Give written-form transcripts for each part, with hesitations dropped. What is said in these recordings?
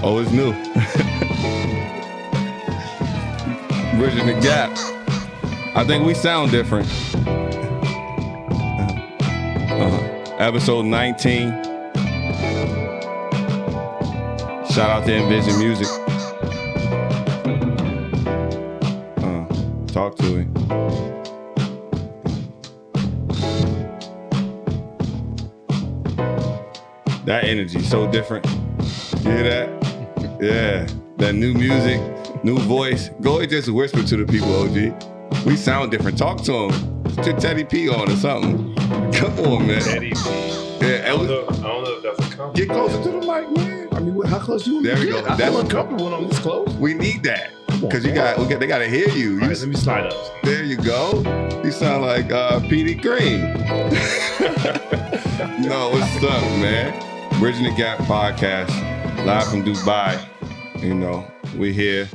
Oh, it's new. Bridging the gap. I think we sound different. Episode 19. Shout out to Envision Music. Talk to him. That energy so different. You hear that? Yeah. That new music, new voice. Go ahead, just whisper to the people, OG. We sound different. Talk to them. Put Teddy P on or something. Come on, man. Teddy P. Yeah, I don't know if that's a compliment. Get closer to the mic, man. I mean, how close you want There to we get? go. I feel uncomfortable when I'm this close. We need that. Because they got to hear you. All right, let me slide up. There you go. You sound like Petey Green. No, what's up, man? Bridging the Gap podcast, live from Dubai. You know, we're here.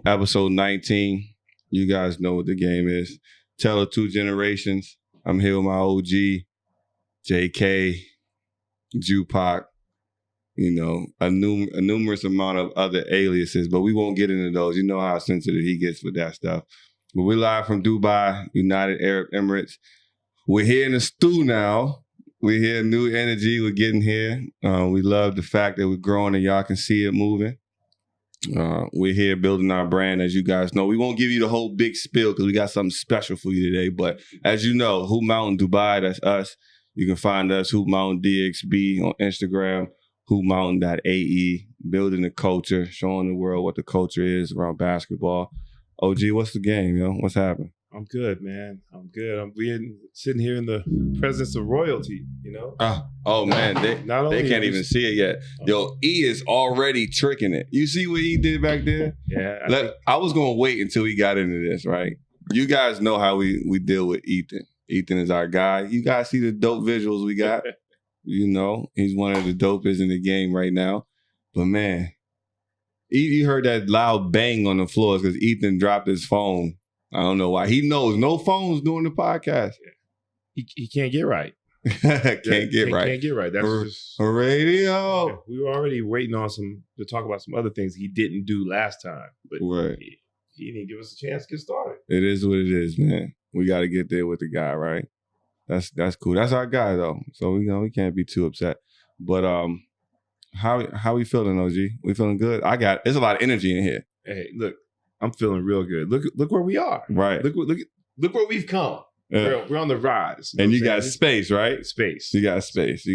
Episode 19. You guys know what the game is. Tell of two generations. I'm here with my OG, JK, Jupac. You know, a numerous amount of other aliases, but we won't get into those. You know how sensitive he gets with that stuff. But we're live from Dubai, United Arab Emirates. We're here in the stew now. We're here, new energy. We're getting here. We love the fact that we're growing and y'all can see it moving. We're here building our brand, as you guys know. We won't give you the whole big spiel because we got something special for you today. But as you know, Hoopmountain Dubai, that's us. You can find us, Hoopmountain.ae on Instagram. Hoopmountain.ae, building the culture, showing the world what the culture is around basketball. OG, what's the game, yo? What's happening? I'm good, man. I'm good. We're sitting here in the presence of royalty, you know? Oh, man, they can't even see it yet. Yo, E is already tricking it. You see what he did back there? Yeah. I was going to wait until we got into this, right? You guys know how we deal with Ethan. Ethan is our guy. You guys see the dope visuals we got? You know, he's one of the dopest in the game right now. But man, you heard that loud bang on the floor because Ethan dropped his phone. I don't know why. He knows no phones during the podcast. He can't get right. Can't get right. Can't get right. That's just radio. Yeah, we were already waiting on to talk about some other things he didn't do last time. But right. He didn't give us a chance to get started. It is what it is, man. We got to get there with the guy, right? That's cool. That's our guy though. So we can't be too upset. But how we feeling, OG? We feeling good? There's a lot of energy in here. Hey, look, I'm feeling real good. Look where we are. Right. Look where we've come. Yeah. We're on the rise. And you got space, right? Space. You got space.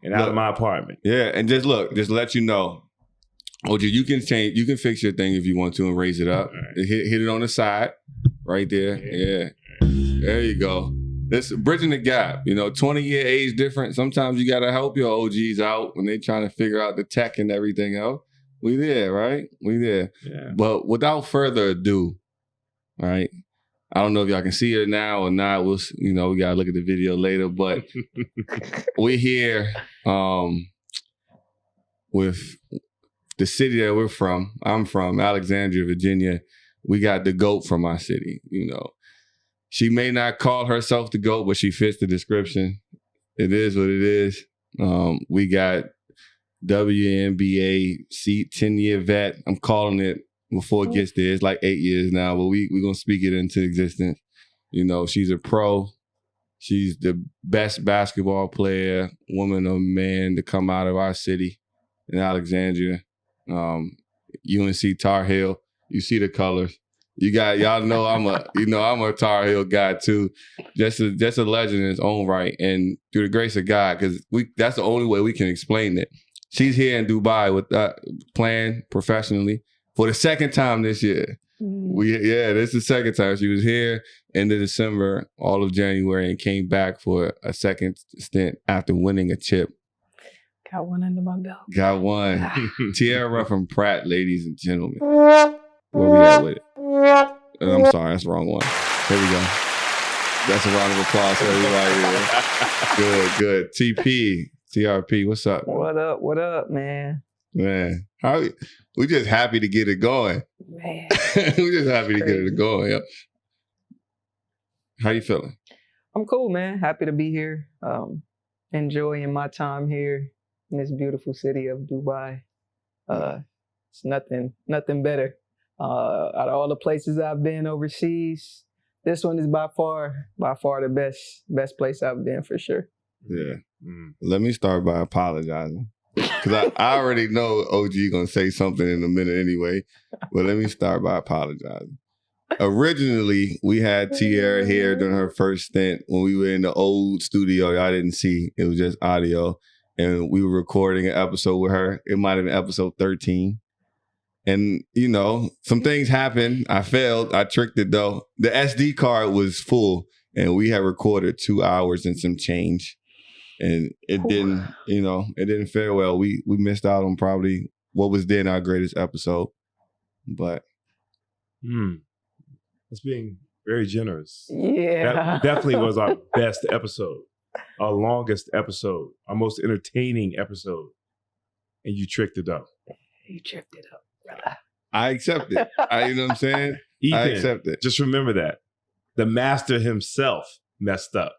And out of my apartment. Yeah, and just let you know, OG, you can fix your thing if you want to and raise it up. Right. Hit it on the side, right there. Yeah. There you go. This bridging the gap, 20-year age difference. Sometimes you got to help your OGs out when they trying to figure out the tech and everything else. We there, right? We there. Yeah. But without further ado, right? I don't know if y'all can see it now or not. We'll, we got to look at the video later. But we're here with the city that we're from. I'm from Alexandria, Virginia. We got the GOAT from our city, She may not call herself the GOAT, but she fits the description. It is what it is. We got WNBA 10-year vet. I'm calling it before it gets there. It's like 8 years now, but we're going to speak it into existence. She's a pro. She's the best basketball player, woman or man to come out of our city in Alexandria. UNC Tar Heel. You see the colors. Y'all know I'm a Tar Heel guy too. Just a legend in his own right. And through the grace of God, because that's the only way we can explain it. She's here in Dubai with playing professionally for the second time this year. This is the second time. She was here end of December, all of January, and came back for a second stint after winning a chip. Got one under my belt. Got one. Tierra Ruffin-Pratt, ladies and gentlemen. Where we at with it? I'm sorry, that's the wrong one. Here we go. That's a round of applause for everybody. Good. TRP, what's up? What up, man? Man, we just happy to get it going. Man. We just happy to get it going. Yep. How you feeling? I'm cool, man. Happy to be here. Enjoying my time here in this beautiful city of Dubai. It's nothing better. Out of all the places I've been overseas, this one is by far the best place I've been for sure. Yeah. Let me start by apologizing. Because I already know OG gonna say something in a minute anyway. But let me start by apologizing. Originally, we had Tierra here during her first stint when we were in the old studio. Y'all didn't see. It was just audio. And we were recording an episode with her. It might have been episode 13. And, you know, some things happened. I failed. I tricked it, though. The SD card was full, and we had recorded 2 hours and some change. And it didn't fare well. We missed out on probably what was then our greatest episode. But That's being very generous. Yeah. That definitely was our best episode, our longest episode, our most entertaining episode. And you tricked it up. You tripped it up, brother. I accept it. You know what I'm saying? Ethan, I accept it. Just remember that. The master himself messed up.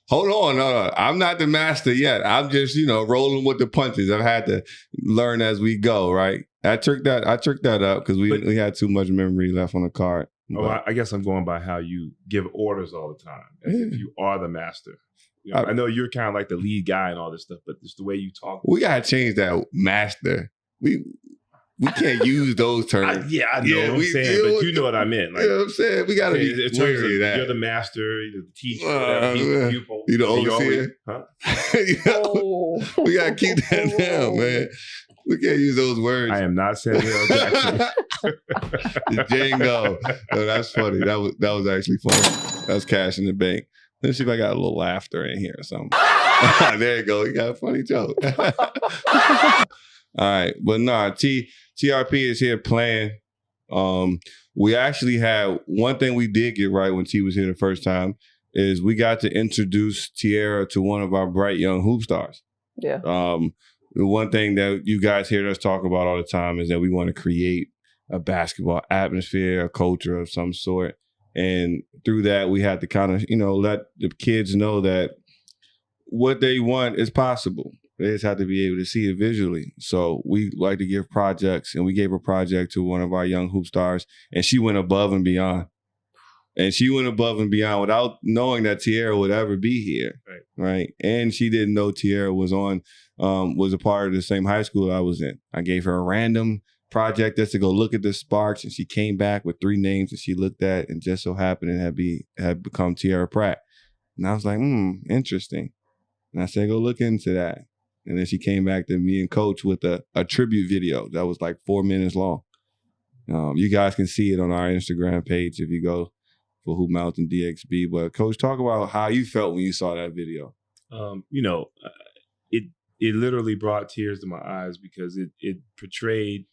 Hold on. No. I'm not the master yet. I'm just, rolling with the punches. I've had to learn as we go, right? I tricked that up because we had too much memory left on the card. I guess I'm going by how you give orders all the time, as if you are the master. I know you're kind of like the lead guy and all this stuff, but it's the way you talk. We gotta change that master. We can't use those terms. I know what I'm saying, but you know what I meant. Like, you know what I'm saying? We gotta be wary of that. You're the master, you're the teacher, pupil. You the overseer? We gotta keep that down, man. We can't use those words. I am not Samuel L. Jackson. Django. No, that's funny. That was actually funny. That was cash in the bank. Let's see if I got a little laughter in here or something. There you go. You got a funny joke. All right. But nah, TRP is here playing. We actually had one thing we did get right when T was here the first time is we got to introduce Tierra to one of our bright young hoop stars. Yeah. The one thing that you guys hear us talk about all the time is that we want to create a basketball atmosphere, a culture of some sort. And through that, we had to kind of, let the kids know that what they want is possible. They just have to be able to see it visually. So we like to give projects, and we gave a project to one of our young hoop stars, and she went above and beyond. And she went above and beyond without knowing that Tierra would ever be here, right? And she didn't know Tierra was a part of the same high school I was in. I gave her a random project just to go look at the sparks, and she came back with 3 names that she looked at, and just so happened it had become Tierra Pratt. And I was like, interesting. And I said, go look into that. And then she came back to me and Coach with a tribute video that was like 4 minutes long. You guys can see it on our Instagram page if you go for Hoopmountain.ae. But Coach, talk about how you felt when you saw that video. It literally brought tears to my eyes because it portrayed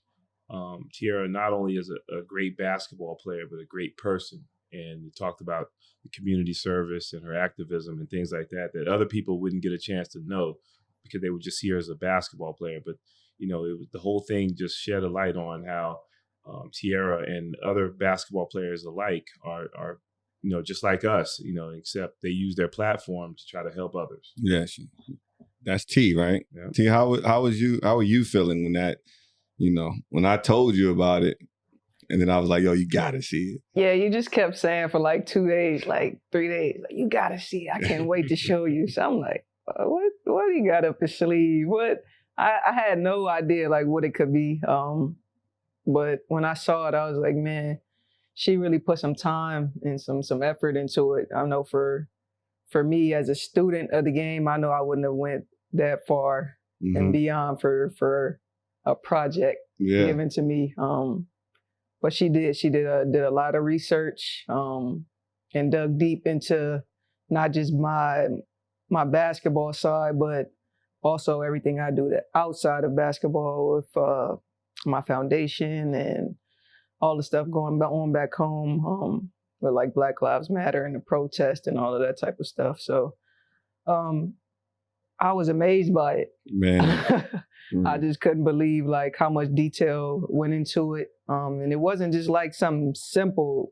Tierra not only as a great basketball player, but a great person. And it talked about the community service and her activism and things like that other people wouldn't get a chance to know because they would just see her as a basketball player. But, it was the whole thing just shed a light on how Tierra and other basketball players alike are just like us, except they use their platform to try to help others. Yes. That's T, right? Yeah. T, how were you feeling when that, when I told you about it, and then I was like, yo, you gotta see it. Yeah, you just kept saying for like 2 days, like 3 days, like, you gotta see it. I can't wait to show you. So I'm like, what do you got up his sleeve? What? I had no idea like what it could be. But when I saw it, I was like, man, she really put some time and some effort into it. I know for me as a student of the game, I know I wouldn't have went that far and beyond for a project given to me. But she did a lot of research and dug deep into not just my basketball side, but also everything I do outside of basketball with my foundation and all the stuff going on back home with like Black Lives Matter and the protest and all of that type of stuff. So I was amazed by it. Man. I just couldn't believe like how much detail went into it. And it wasn't just like something simple.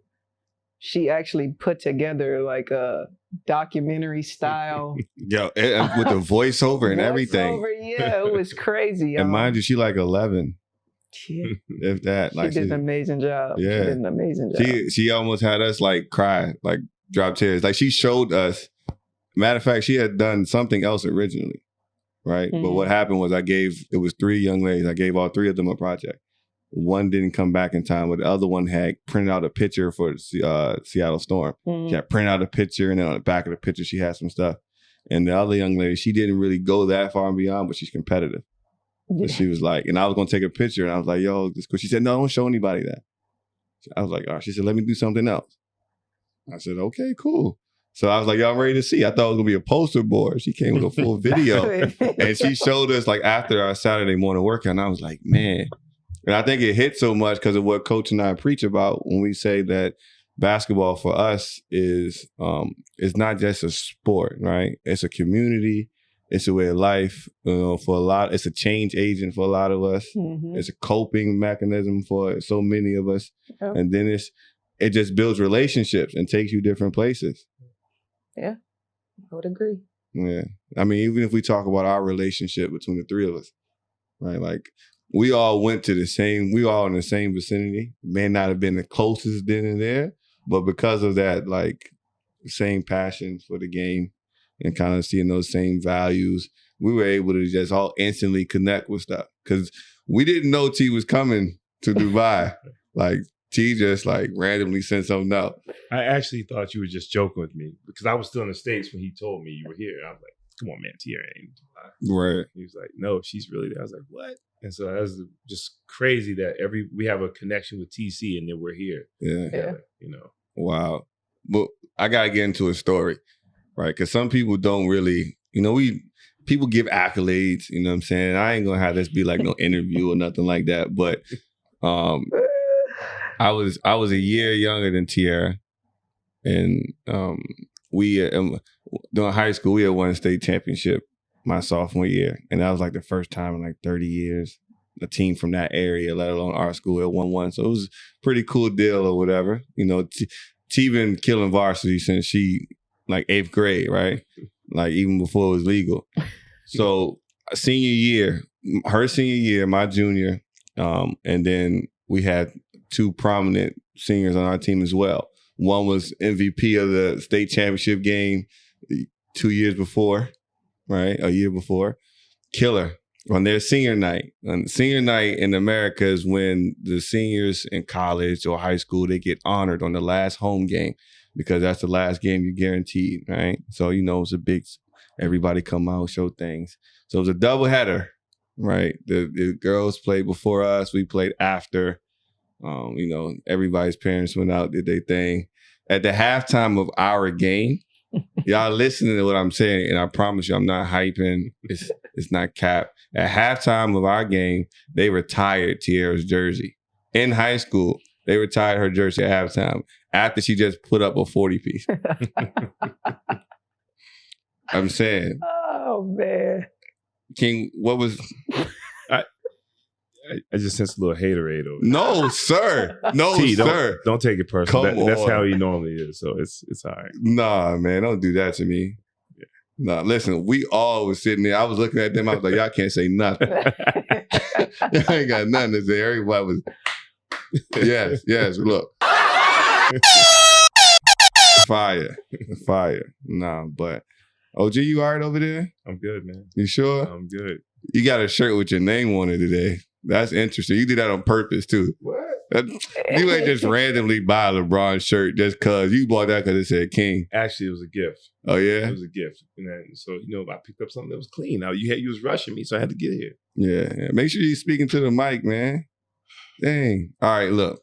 She actually put together like a documentary style. Yo, with the voiceover and everything. Voiceover, yeah, it was crazy. And mind you, she like 11. Yeah. If that, She like did an amazing job. Yeah. She did an amazing job. She almost had us like cry, like drop tears. Like she showed us. Matter of fact, she had done something else originally, right? But what happened was it was 3 young ladies. I gave all 3 of them a project. One didn't come back in time, but the other one had printed out a picture for Seattle Storm. She had printed out a picture, and then on the back of the picture, she had some stuff. And the other young lady, she didn't really go that far and beyond, but she's competitive. Yeah. So she was like, and I was going to take a picture, and I was like, yo, this cool. She said, no, don't show anybody that. I was like, all right. She said, let me do something else. I said, okay, cool. So I was like, y'all ready to see? I thought it was going to be a poster board. She came with a full video. And she showed us like after our Saturday morning workout, and I was like, man. And I think it hit so much because of what Coach and I preach about when we say that basketball for us is not just a sport, right? It's a community. It's a way of life. For a lot, it's a change agent for a lot of us. It's a coping mechanism for so many of us. Yeah. And then it just builds relationships and takes you different places. Yeah, I would agree. Yeah. I mean, even if we talk about our relationship between the 3 of us, right? Like, we all in the same vicinity. May not have been the closest then and there, but because of that, like, same passion for the game and kind of seeing those same values, we were able to just all instantly connect with stuff. Because we didn't know T was coming to Dubai. Like, T just, like, randomly sent something out. I actually thought you were just joking with me because I was still in the States when he told me you were here. I was like, come on, man, Tierra ain't in Dubai. Right. He was like, no, she's really there. I was like, what? And so that was just crazy that we have a connection with TC and then we're here. Yeah. Together, you know. Wow. But I got to get into a story, right? Because some people don't really, people give accolades, you know what I'm saying? I ain't going to have this be like no interview or nothing like that. But I was a year younger than Tierra. And during high school, we had won a state championship my sophomore year. And that was like the first time in like 30 years a team from that area, let alone our school, had won one. So it was a pretty cool deal or whatever. T been killing varsity since she like 8th grade, right? Like even before it was legal. So her senior year, my junior, and then we had 2 prominent seniors on our team as well. One was MVP of the state championship game 2 years before, right? A year before. Killer on their senior night. And senior night in America is when the seniors in college or high school, they get honored on the last home game because that's the last game you're guaranteed, right? So, it's a big, everybody come out, show things. So it was a doubleheader, right? The girls played before us. We played after. Everybody's parents went out, did their thing. At the halftime of our game, y'all listening to what I'm saying, and I promise you, I'm not hyping. It's not cap. At halftime of our game, they retired Tierra's jersey. In high school, they retired her jersey at halftime after she just put up a 40-piece. I'm saying. Oh, man. King, what was... I just sense a little haterade over. No, sir. No, T, sir. Don't take it personal. That's on. how he normally is. So it's all right. Nah, man, don't do that to me. Yeah. Nah, listen, we all was sitting there. I was looking at them. I was like, y'all can't say nothing. Y'all ain't got nothing to say. Everybody was, yes, look. Fire. Nah, but OG, you all right over there? I'm good, man. You sure? I'm good. You got a shirt with your name on it today. That's interesting. You did that on purpose, too. What? You ain't just randomly buy a LeBron shirt just because. You bought that because it said King. Actually, it was a gift. Oh, yeah? It was a gift. And then, so, I picked up something that was clean. Now, you was rushing me, so I had to get here. Yeah. Make sure you're speaking to the mic, man. Dang. All right, look.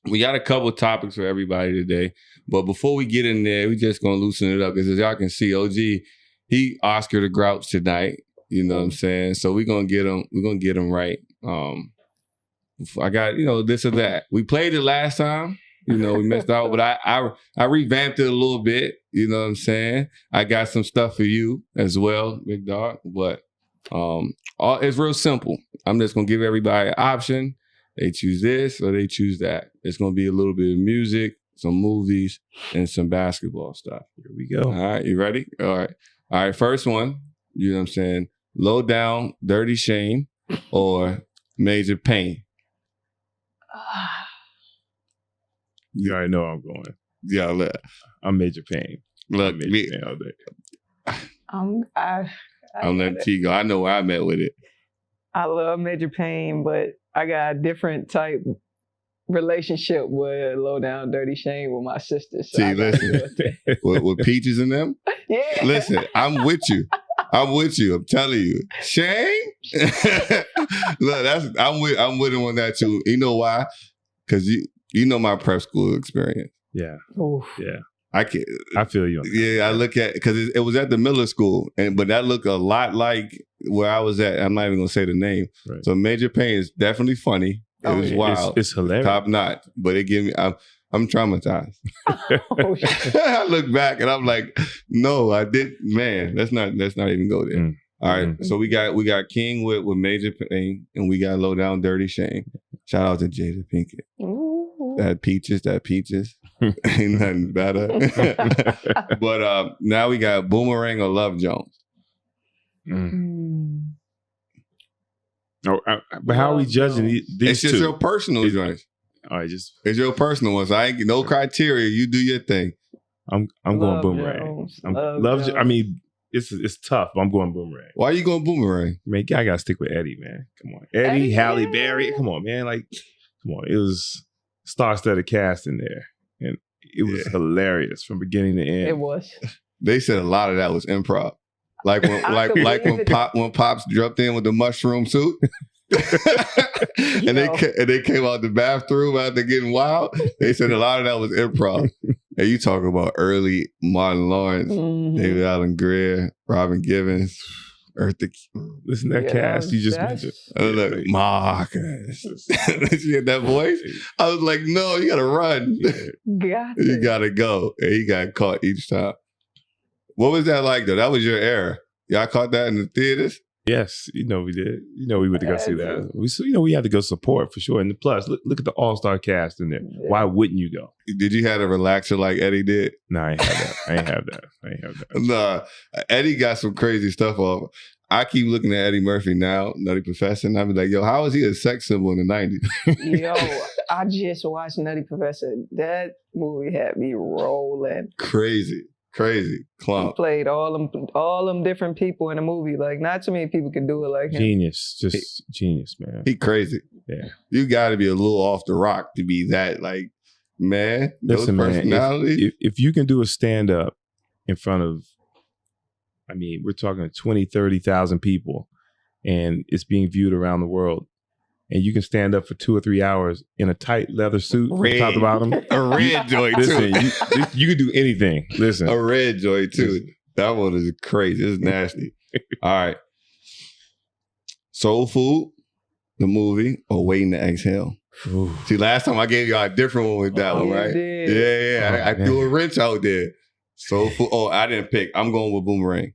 We got a couple topics for everybody today. But before we get in there, we just going to loosen it up. Because as y'all can see, OG, he Oscar the Grouch tonight. You know what I'm saying? So we're going to get him. We're going to get him right. I got, this or that. We played it last time. We missed out, but I revamped it a little bit. You know what I'm saying? I got some stuff for you as well, big dog. But it's real simple. I'm just gonna give everybody an option. They choose this or they choose that. It's gonna be a little bit of music, some movies, and some basketball stuff. Here we go. All right, you ready? All right. First one, you know what I'm saying? Low down, dirty shame, or major pain. You already know where I'm going. Yeah, look, I'm major pain. look, Major me, pain all day. I'm letting T go. I know where I'm at with it. I love major pain, but I got a different type relationship with low down dirty shame with my sisters. So See, listen, with Peaches and them. Yeah. Listen, I'm with you. I'm telling you, shame. Look, I'm with him on that too. You know why? Because you know my prep school experience. Yeah. Oof. Yeah. I can't. I feel you. Yeah, I look at because it was at the Miller School, but that looked a lot like where I was at. I'm not even gonna say the name. Right. So Major Pain is definitely funny. It was wild. It's hilarious. Top notch, but it gave me. I'm traumatized. Oh, shit. I look back and I'm like, no, I did. Man, let's not even go there. All right, so we got King with Major Pain, and we got Low Down Dirty Shame. Shout out to Jada Pinkett. Ooh. That peaches. Ain't nothing better. But now we got Boomerang or Love Jones. Oh, but how are we judging these It's just two? your personal joints. All right, just It's your personal ones. I ain't no criteria. You do your thing. I'm going Love Boomerang. Jones. Love I mean, it's tough. But I'm going Boomerang. Why are you going Boomerang? Man, I gotta stick with Eddie, man. Come on, Eddie, Halle Berry. Come on, man. Like, come on. It was star-studded cast in there, and it was hilarious from beginning to end. It was. They said a lot of that was improv. Like when Pops jumped in with the mushroom suit. and they came out the bathroom after getting wild. They said a lot of that was improv. And you talk about early Martin Lawrence, David Allen Greer, Robin Givens, Eartha. Listen to that cast you just mentioned. I was like, Marcus. You had that voice? I was like, no, you gotta run. You gotta go. And he got caught each time. What was that like though? That was your era. Y'all caught that in the theaters? Yes, we did. We went to go see that. We had to go support for sure. And plus, look at the all-star cast in there. Yeah. Why wouldn't you go? Did you have a relaxer like Eddie did? No, I ain't have that. Nah, Eddie got some crazy stuff off. I keep looking at Eddie Murphy now, Nutty Professor, and I be like, yo, how was he a sex symbol in the 90s? Yo, I just watched Nutty Professor. That movie had me rolling. Crazy clump. He played all them different people in a movie. Like, not too many people can do it like him. Genius, genius, man. He crazy. Yeah, you got to be a little off the rock to be that. Like, man, listen, those personalities. Man, if you can do a stand up in front of, I mean, we're talking 20, 30,000 people, and it's being viewed around the world. And you can stand up for 2 or 3 hours in a tight leather suit from top to bottom. A red joint, too. Listen, you can do anything. Listen. A red joint, too. Listen. That one is crazy. It's nasty. All right. Soul Food, the movie, or Waiting to Exhale? Ooh. See, last time I gave y'all a different one with that one, right? Yeah. I threw a wrench out there. Soul Food. Oh, I didn't pick. I'm going with Boomerang.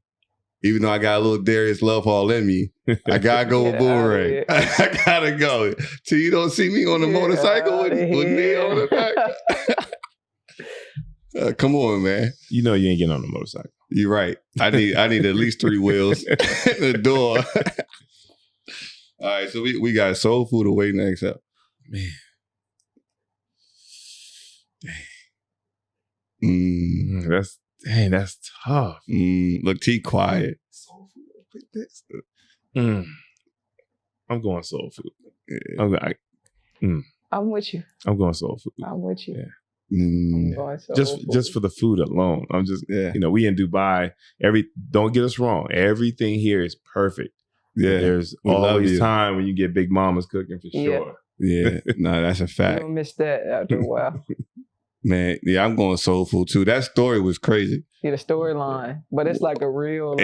Even though I got a little Darius Love all in me, I gotta go with Boomerang. I gotta go. Till you don't see me on the motorcycle with me on the back. Come on, man. You know you ain't getting on the motorcycle. You're right. I need at least 3 wheels in the door. All right, so we got Soul Food or Waiting to Exhale. Man. Dang. That's tough. Look, T quiet. Soul Food. I'm going Soul Food. Yeah. I'm with you. I'm going Soul Food. I'm with you. Yeah. Just for the food alone. I'm just, we in Dubai. Don't get us wrong. Everything here is perfect. Yeah. There's always time when you get Big Mama's cooking for sure. Yeah. No, that's a fact. You'll miss that after a while. Man, yeah, I'm going Soul Food too. That story was crazy. Yeah, the storyline, but it's like a real.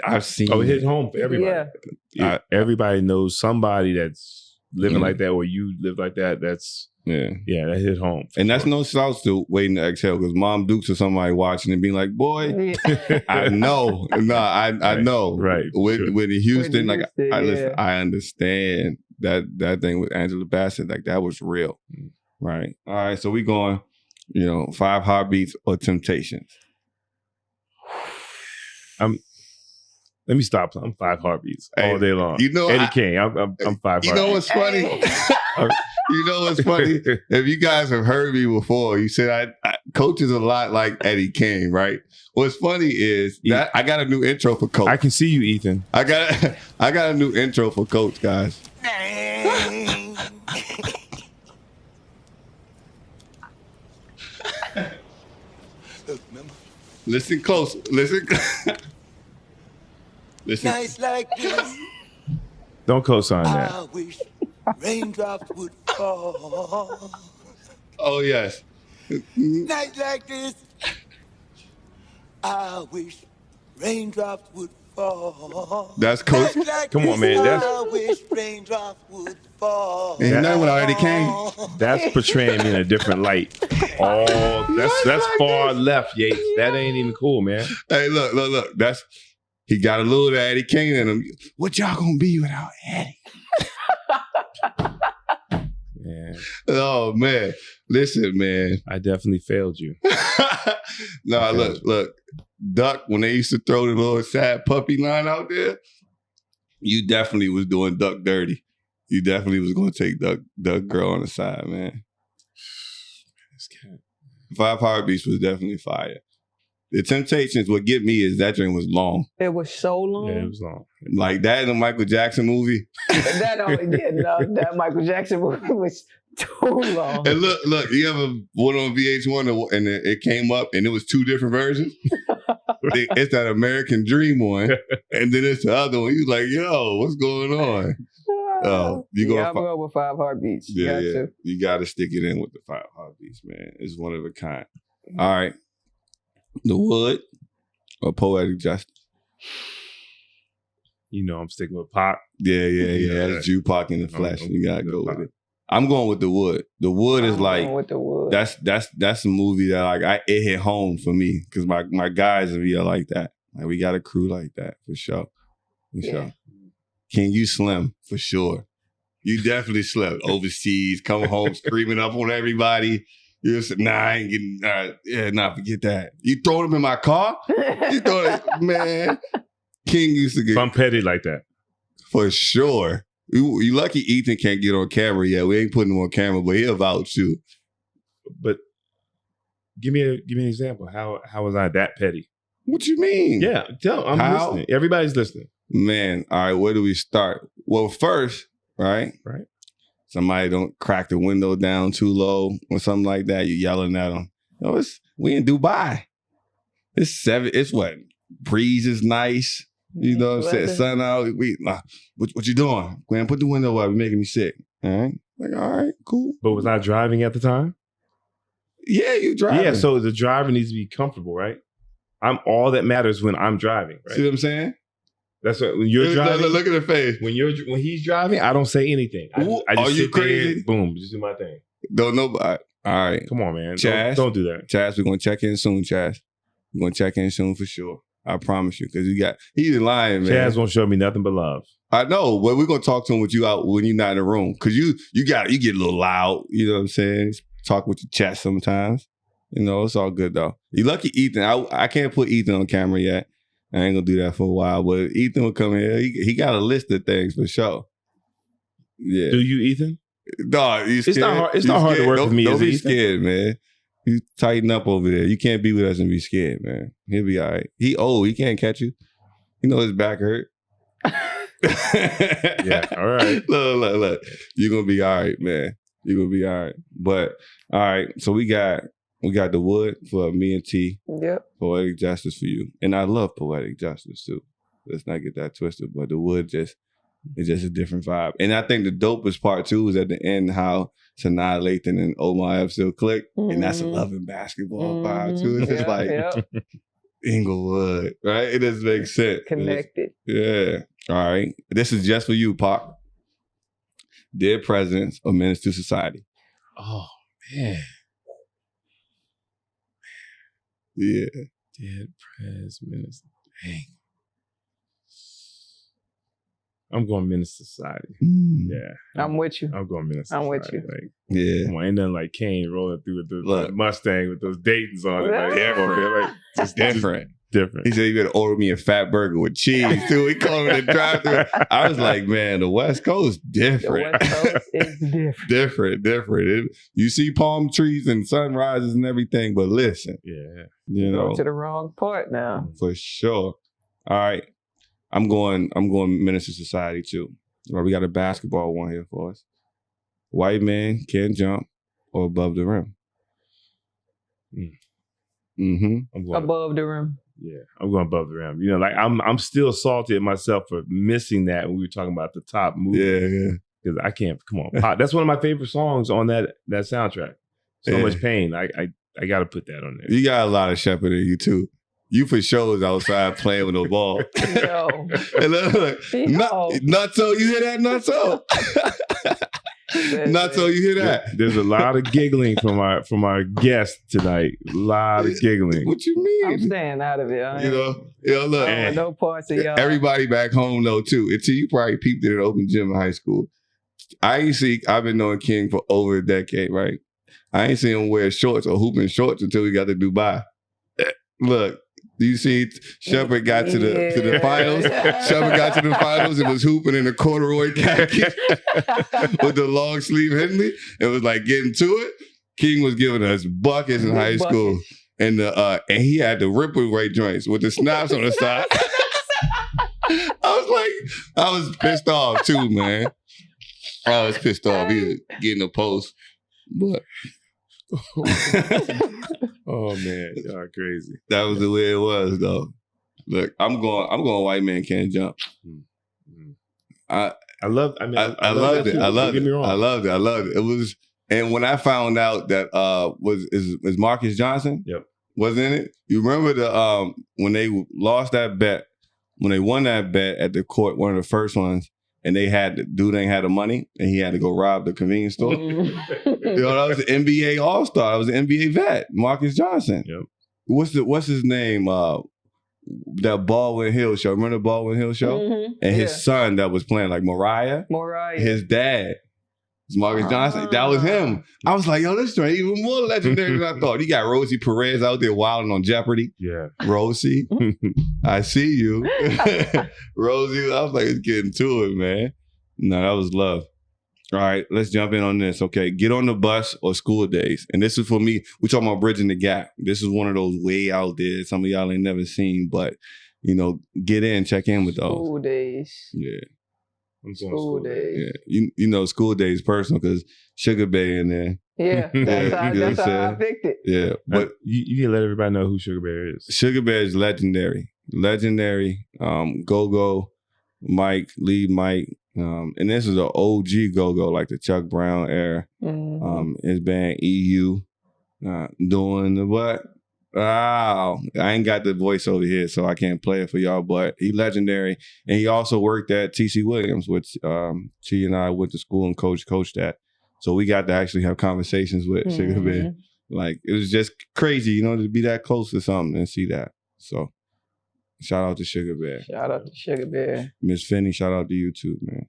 I've seen. It hit home for everybody. Yeah, everybody knows somebody that's living like that, or you live like that. That's that hit home. And that's no slouch to Waiting to Exhale, because Mom Dukes or somebody watching and being like, "Boy, I know, I know." Right. With Houston, listen, I understand that thing with Angela Bassett, like that was real, right? All right, so we going You know, 5 Heartbeats or Temptations. Let me stop. I'm 5 Heartbeats Hey, all day long. you know, Eddie King. I'm 5 Heartbeats. You know what's funny? You know what's funny? If you guys have heard me before, you said Coach is a lot like Eddie King, right? What's funny is that I got a new intro for Coach. I can see you, Ethan. I got a new intro for Coach, guys. Listen close. Listen. Listen. Nights like this, Don't co-sign I that. wish raindrops would fall. Oh yes. Nights like this, I wish raindrops would fall. That's Coach. Nights like Come on, this, man. I wish raindrops would fall. Ain't nothing without Eddie King. That's portraying me in a different light. Oh, that's far left, Yates. That ain't even cool, man. Hey, look. He got a little of Eddie King in him. What y'all gonna be without Eddie? Man, Oh man. Listen, man. I definitely failed you. No, look. Duck, when they used to throw the little sad puppy line out there, you definitely was doing Duck dirty. You definitely was gonna take Duck girl on the side, man. This cat. 5 Heartbeats was definitely fire. The Temptations, what get me is that dream was long. It was so long. Yeah, it was long. Like that in the Michael Jackson movie. That Michael Jackson movie was too long. And look, you ever went on VH1 and it came up and it was 2 different versions? It's that American Dream one, and then it's the other one. You like, yo, what's going on? Oh, you I'm going with 5 Heartbeats. Yeah. You got to stick it in with the 5 Heartbeats, man. It's one of a kind. All right. The Wood or Poetic Justice? You know I'm sticking with Pac. Yeah. That's Jupac in the flesh. You got to go with it. I'm going with The Wood. The Wood is like, with the Wood. that's a movie that like it hit home for me because my guys are like that. Like we got a crew like that for sure. Sure. King, you slim for sure. You definitely slept overseas, come home screaming up on everybody. You said, nah, I ain't getting, forget that. You throwing them in my car? You throwing it, man. King used to get. So I'm petty like that. For sure. You lucky Ethan can't get on camera yet. We ain't putting him on camera, but he'll vouch too. But give me an example. How was I that petty? What you mean? Yeah, I'm listening. Everybody's listening. Man, all right, where do we start? Well, first, right? Somebody don't crack the window down too low or something like that. You yelling at them. No, we in Dubai. It's what? Breeze is nice. You know what I'm saying? Sun out. What you doing? Man, put the window up. You're making me sick. All right? Like, all right, cool. But was I driving at the time? Yeah, you driving. Yeah, so the driver needs to be comfortable, right? I'm all that matters when I'm driving, right? See what I'm saying? That's what when you're driving. Look at the face. When he's driving, I don't say anything. I just are you sit there, crazy? boom, just do my thing. Don't know. All right. Come on, man. Chaz, don't do that. Chaz, we're gonna check in soon, Chaz. We're gonna check in soon for sure. I promise you, because he's lying, man. Chaz won't show me nothing but love. I know, but we're gonna talk to him with you out when you're not in the room, because you get a little loud. You know what I'm saying? Talk with your chest sometimes. You know, it's all good though. You lucky Ethan. I can't put Ethan on camera yet. I ain't gonna do that for a while, but Ethan will come here. He got a list of things for sure. Yeah. Do you, Ethan? No, you scared? It's not hard. It's not hard to work with me. Don't Is be it, Ethan? scared, man. You tighten up over there. You can't be with us and be scared, man. He'll be all right. He old. He can't catch you. You know his back hurt. Yeah. All right. Look. You're gonna be all right, man. You're gonna be all right. But all right. So we got The Wood for me and T. Yep. Poetic Justice for you. And I love Poetic Justice too. Let's not get that twisted. But The Wood it's just a different vibe. And I think the dopest part too is at the end how Sanaa Lathan and Omar F still click. And that's a loving basketball vibe too. It's just like Inglewood, right? It doesn't make sense. Connected. Yeah. All right. This is just for you, Pac. Dear Presidents or Menace to Society. Oh, man. Yeah. Dead presidents. Dang. I'm going Minister Society. Mm. Yeah. I'm with you. I'm going Minister I'm with Society. you. Like, Yeah. come on, ain't nothing like Kane rolling through with the Look. Mustang with those Daytons on it. Like, Yeah. come on, man, like, It's different. different. He said, you better order me a fat burger with cheese, too. He called me the drive-thru. I was like, man, the West Coast The different. West Coast is different. different. You see palm trees and sunrises and everything, but listen, Yeah. you know, Go to the wrong part now. for sure. All right. I'm going Minister Society, too. All right, we got a basketball one here for us. White man can't jump or above the rim. Mm-hmm. I'm going Above the rim. Yeah, I'm going above the rim. You know, like I'm still salty at myself for missing that when we were talking about the top movie. Yeah. Because I can't. Come on, Pop. That's one of my favorite songs on that soundtrack. So Yeah. much pain. I got to put that on there. You got a lot of shepherd in you, too. You for sure was outside playing with no ball. Yo. And look, Nutso, you hear that, Nutso? Nutso, you hear that? There's a lot of giggling from our guest tonight. A lot of giggling. What you I'm mean? staying out of it. You know, look. I don't want no parts of y'all. Everybody back home know too. Until you probably peeped at an open gym in high school. I've been knowing King for over a decade, right? I ain't seen him wear shorts or hooping shorts until we got to Dubai. Look, you see Shepard got to the finals. Shepard got to the finals and was hooping in a corduroy khaki with the long sleeve Henley. It was like getting to it. King was giving us buckets in high school. And he had the ripple weight joints with the snaps on the side. I was pissed off too, man. I was pissed off. He was getting a post. But Oh man, y'all crazy. that was the way it was though. Look, I'm going white man can't jump. I loved I that loved it. too. I Don't loved get it. me wrong. I loved it. It was, and when I found out that was Marcus Johnson, Yep. was in it. You remember the when they lost that bet, when they won that bet at the court, one of the first ones, and they had the dude ain't had the money, and he had to go rob the convenience store. You know, that was the NBA All-Star. That was the NBA vet, Marcus Johnson. Yep. What's his name? That Baldwin Hill show. Remember the Baldwin Hill show? Mhm. And his son that was playing like Mariah. His dad. It's Marcus Johnson. That was him. I was like, yo, this joint even more legendary than I thought. You got Rosie Perez out there wilding on Jeopardy. Yeah. Rosie, I see you. Rosie, I was like, it's getting to it, man. No, that was love. All right, let's jump in on this. Okay, get on the bus or school days. And this is for me. We're talking about bridging the gap. This is one of those way out there. Some of y'all ain't never seen, but, you know, get in, check in with those. School days. Yeah. I'm going School days. Yeah. You know, school days personal because Sugar Bay in there. Yeah, that's how I picked it. Yeah. But you can let everybody know who Sugar Bear is. Sugar Bear is legendary. Legendary. Go-Go, Mike, lead Mike. And this is an OG Go-Go, like the Chuck Brown era. His band EU doing the what? Wow. I ain't got the voice over here, so I can't play it for y'all, but he legendary. And he also worked at T.C. Williams, which she and I went to school and coached at. So we got to actually have conversations with Sugar Bear. Like, it was just crazy, you know, to be that close to something and see that. So shout out to Sugar Bear. Shout out to Sugar Bear. Miss Finney, shout out to you too, man.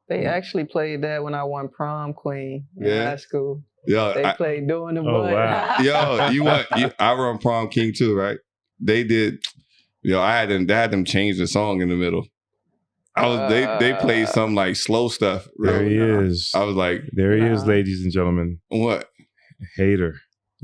They actually played that when I won prom queen in Yeah? high school. Yo, They played Doing the Oh, Bud. wow. I run Prom King too, right? They did. Yo, they had them change the song in the middle. They played some like slow stuff. There he is. I was like, There he is, ladies and gentlemen. what? Hater.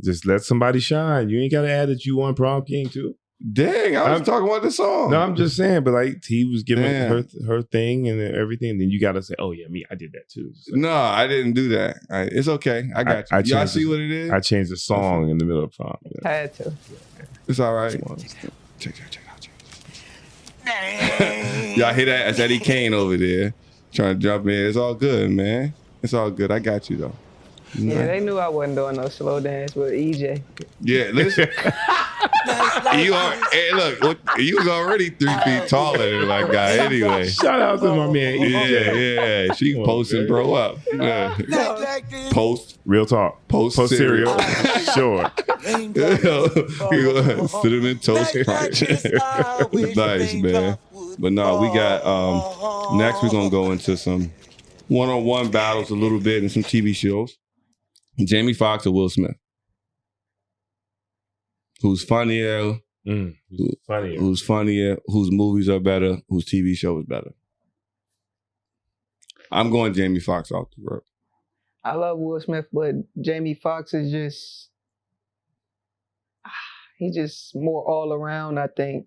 Just let somebody shine. You ain't got to add that you won Prom King too. Dang, I was talking about the song. No, I'm just saying, but like he was giving Damn. her thing and everything. And then you got to say, oh yeah, me, I did that too. It's like, No, I didn't do that. It's okay. I got you. I Y'all changed see it. what it is? I changed the song in the middle of prom. Yeah. Had to. It's all right. Check it out. Y'all hear that? That's Eddie Kane over there trying to jump in. It's all good, man. It's all good. I got you though. Yeah, they knew I wasn't doing no slow dance with EJ. Yeah, listen. Hey, look, you was already 3 feet taller than my guy anyway. Shout out to my man EJ. Yeah. She can post and bro up. Yeah. Post Real talk. Post cereal. Sure. cinnamon toast crunch. Nice, man. But no, we got next we're gonna go into some one-on-one battles a little bit and some TV shows. Jamie Foxx or Will Smith? Who's funnier? Funnier. Who's funnier? Whose movies are better? Whose TV show is better? I'm going Jamie Foxx off the road. I love Will Smith, but Jamie Foxx is just, he's just more all around, I think.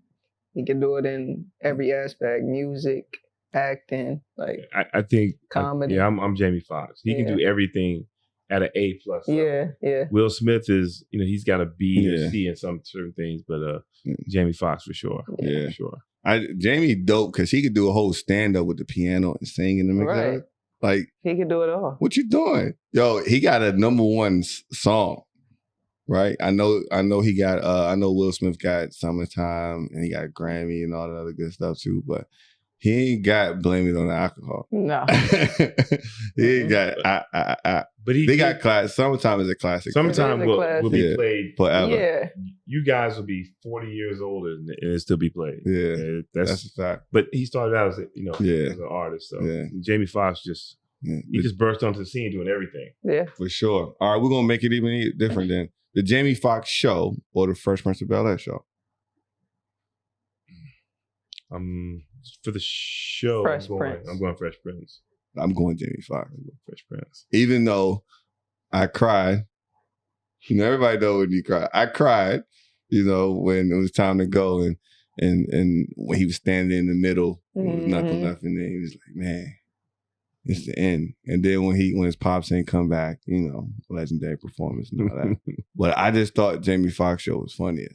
He can do it in every aspect, music, acting, like I think comedy. I'm Jamie Foxx. He can do everything at an A+. Yeah. Will Smith is, he's got a B or C in some certain things, but Jamie Foxx for sure. Yeah, for sure. Jamie dope because he could do a whole stand up with the piano and sing in the mix. Right. Like he can do it all. What you doing? Yo, he got a #1 song. Right? I know he got I know Will Smith got Summertime and he got a Grammy and all that other good stuff too, but he ain't got Blame It on the Alcohol. No. He ain't got but they got class. Summertime is a classic. Summertime will be played forever. Yeah. You guys will be 40 years older and it'll still be played. Yeah. That's a fact. But he started out as as an artist. So Jamie Foxx just he just burst onto the scene doing everything. Yeah. For sure. All right, we're gonna make it even different then. The Jamie Foxx show or the Fresh Prince of Bel-Air show? For the show, I'm going Fresh Prince. I'm going Jamie Foxx. I'm going Fresh Prince. Even though I cried, everybody know when you cry. I cried, when it was time to go and when he was standing in the middle, there was nothing left in there. He was like, man, it's the end. And then when his pops ain't come back, legendary performance and all that. But I just thought Jamie Foxx show was funnier.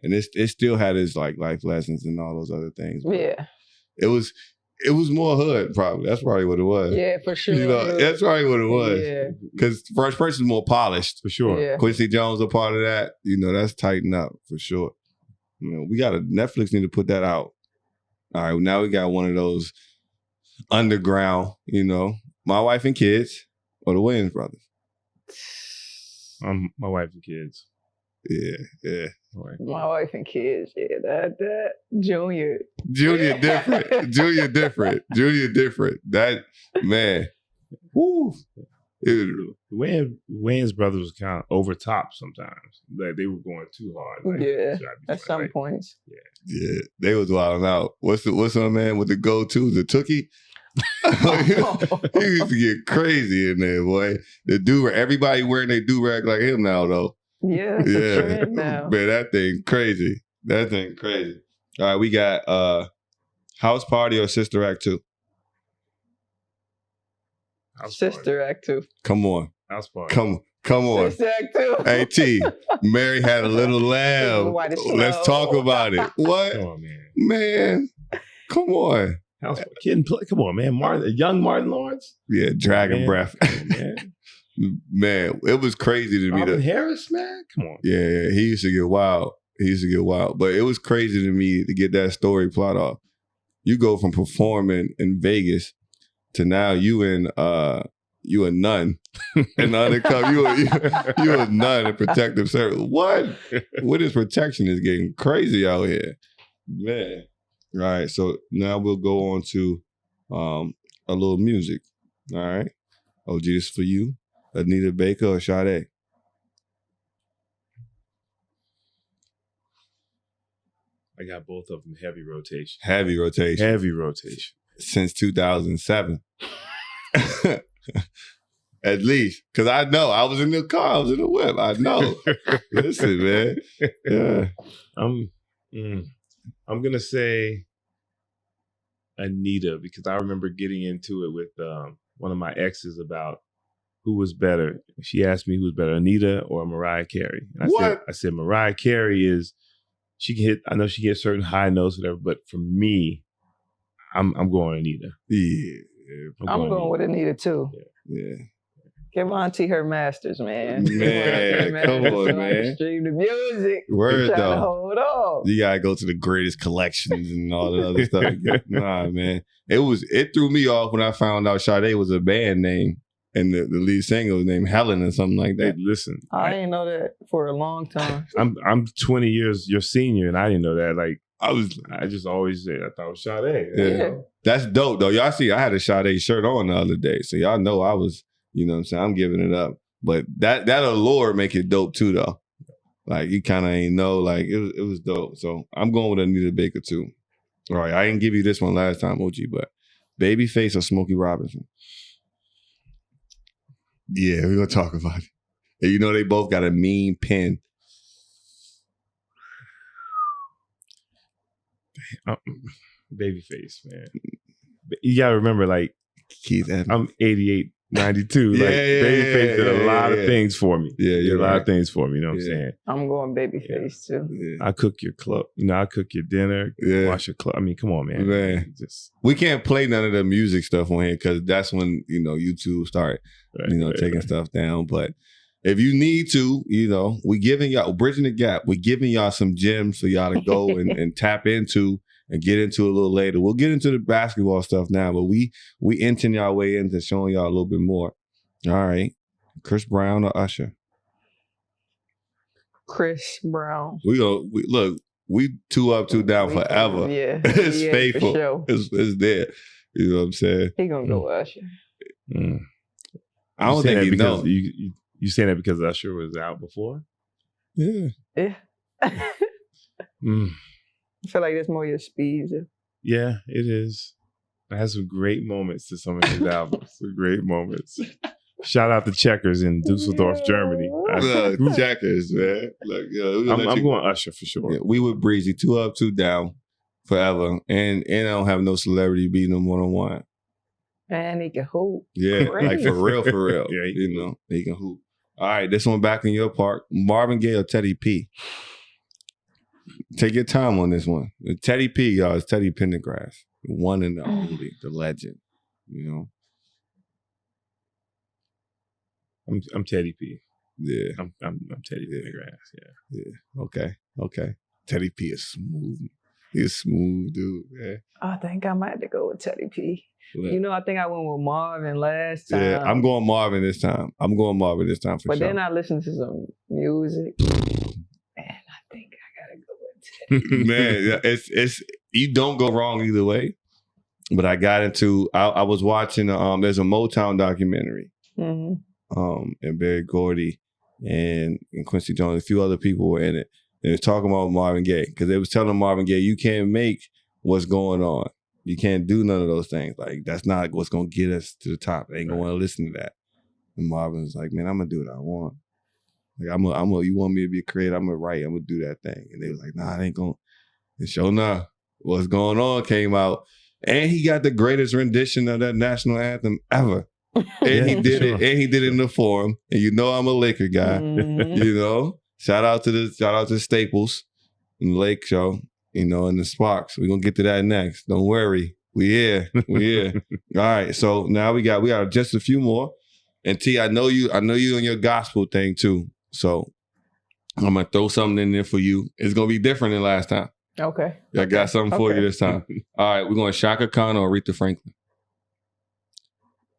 And it still had his like life lessons and all those other things. Yeah. It was more hood, probably. That's probably what it was. Yeah, for sure. That's probably what it was. Yeah. Because Fresh Prince is more polished. For sure. Yeah. Quincy Jones a part of that. That's tightened up for sure. We got Netflix need to put that out. All right, now we got one of those underground, My Wife and Kids or the Williams Brothers. My Wife and Kids. Yeah. My Wife and Kids. Yeah, that Junior different. Junior different. That man. Woo. Wayne's brothers was kind of over top sometimes. Like they were going too hard. At some points. Yeah, they was wilding out. What's the man with the go-to? The Tookie? He used to get crazy in there, boy. The do-rag, everybody wearing their do-rag like him now, though. Yeah, it's a trend now. Man, that thing crazy. All right, we got House Party or Sister Act 2? Sister Act 2. Come on. House Party. Come on. Sister Act 2. Hey, T, Mary had a little lamb. Let's talk about it. What? Come on, man. Man, come on. House Party. Kid and play. Come on, man. Young Martin Lawrence. Yeah, Dragon Breath. Man. Man, it was crazy to me. Robin Harris, man. Come on. Yeah, he used to get wild. But it was crazy to me to get that story plot off. You go from performing in Vegas to now you a nun in the undercover. You a nun in protective service. What? What is protection is getting crazy out here, man. All right, so now we'll go on to a little music. All right, OG, this is for you. Anita Baker or Sade? I got both of them heavy rotation. Heavy rotation. Since 2007. At least. Because I know. I was in the car. I was in the whip. I know. Listen, man. Yeah. I'm going to say Anita because I remember getting into it with one of my exes about who was better. She asked me who was better, Anita or Mariah Carey. And I said Mariah Carey is, I know she gets certain high notes, whatever, but for me, I'm going Anita. Yeah. I'm going with Anita too. Yeah. Give Auntie her masters, man. Man, come on, man. Stream the music. Word though. Hold on. You gotta go to the greatest collections and all the other stuff. Nah, man. It threw me off when I found out Sade was a band name and the lead singer was named Helen or something like that. Hey, listen, I didn't know that for a long time. I'm 20 years your senior, and I didn't know that. Like I just always said I thought it was Sade. Yeah. That's dope though. Y'all see, I had a Sade shirt on the other day, so y'all know I was, you know what I'm saying, I'm giving it up. But that allure make it dope too though. Like you kind of ain't know, like it was dope. So I'm going with Anita Baker too. All right, I didn't give you this one last time, OG, but Babyface or Smokey Robinson? Yeah, we're gonna talk about it. And you know they both got a mean pen. Babyface, man. You gotta remember, like, Keith Edmonds. I'm 88, 92. Like, Babyface did a lot of things for me. Yeah, Did you're a lot right. of things for me. You know what I'm saying? I'm going Babyface too. Yeah. I cook your club. You know, I cook your dinner. Yeah. Wash your clothes. I mean, come on, man. Man. Just We can't play none of the music stuff on here because that's when, you know, YouTube start, taking stuff down. But if you need to, you know, we giving y'all, Bridging the Gap, we're giving y'all some gems for y'all to go and tap into and get into a little later. We'll get into the basketball stuff now, but we inching y'all way into showing y'all a little bit more. All right. Chris Brown or Usher? Chris Brown. Look, we 2 up, 2 down forever. Yeah. It's Yeah, faithful. for sure. It's there. You know what I'm saying? He gonna go Usher. I don't think he knows. You saying that because Usher was out before? Yeah. Yeah. I feel like that's more your speed. Yeah, it is. It has some great moments to some of his albums. Some great moments. Shout out to Checkers in Dusseldorf, Germany. Look, Checkers, man. Look, I'm going Usher for sure. Yeah, we with Breezy, 2 up, 2 down forever. And I don't have no celebrity beating him 1-on-1. And he can hoop. Yeah, like for real. Yeah, he can hoop. All right, this one back in your park. Marvin Gaye or Teddy P? Take your time on this one. Teddy P, y'all, is Teddy Pendergrass. The one and the only, the legend. You know? I'm Teddy P. Yeah. I'm Teddy Pendergrass. Yeah. Okay. Teddy P is smooth. He's a smooth dude, man. I think I might have to go with Teddy P. Look. You know, I think I went with Marvin last time. Yeah, I'm going Marvin this time. For but sure. then I listened to some music. And I think I gotta go with Teddy. Man, yeah, it's you don't go wrong either way. But I got into I was watching there's a Motown documentary. Mm-hmm. And Barry Gordy and Quincy Jones, a few other people were in it. They was talking about Marvin Gaye because they was telling Marvin Gaye, you can't make what's going on. You can't do none of those things. Like that's not what's gonna get us to the top. They ain't gonna want to listen to that. And Marvin was like, man, I'm gonna do what I want. Like I'm you want me to be a creator? I'm gonna write. I'm gonna do that thing. And they was like, nah, it ain't gonna. And sure enough, What's Going On came out, and he got the greatest rendition of that national anthem ever. And he did it. And he did it in the Forum. And you know I'm a Laker guy. Mm-hmm. You know, shout out to Staples and the Lake Show. You know, and the Sparks. We're gonna get to that next. Don't worry. We here. All right. So now we got just a few more. And T, I know you on your gospel thing too. So I'm gonna throw something in there for you. It's gonna be different than last time. Okay. I got something for you this time. All right, we're going Shaka Khan or Aretha Franklin.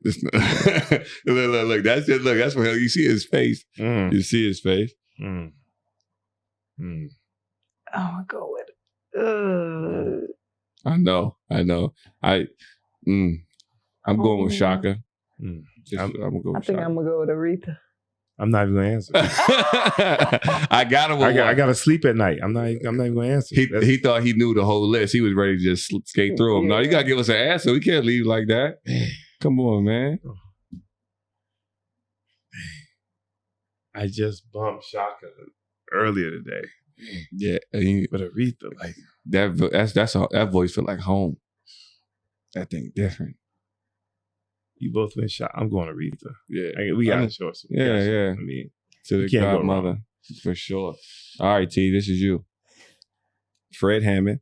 Look, that's it. Look, that's what you see his face. You see his face. I'm gonna go with it. I know. I'm going with Shaka. I'm gonna go with Shaka. I'm gonna go with Aretha. I'm not even gonna answer. I got him. I gotta sleep at night. I'm not even gonna answer. He thought he knew the whole list. He was ready to just skate through them. No, you gotta give us an answer. We can't leave like that. Come on, man. I just bumped Shaka earlier today. Yeah, but Aretha, like that voice feel like home. That thing different. You both went shot. I'm going Aretha. Yeah, we got a choice. Yeah. I mean, to the godmother for sure. All right, T, this is you. Fred Hammond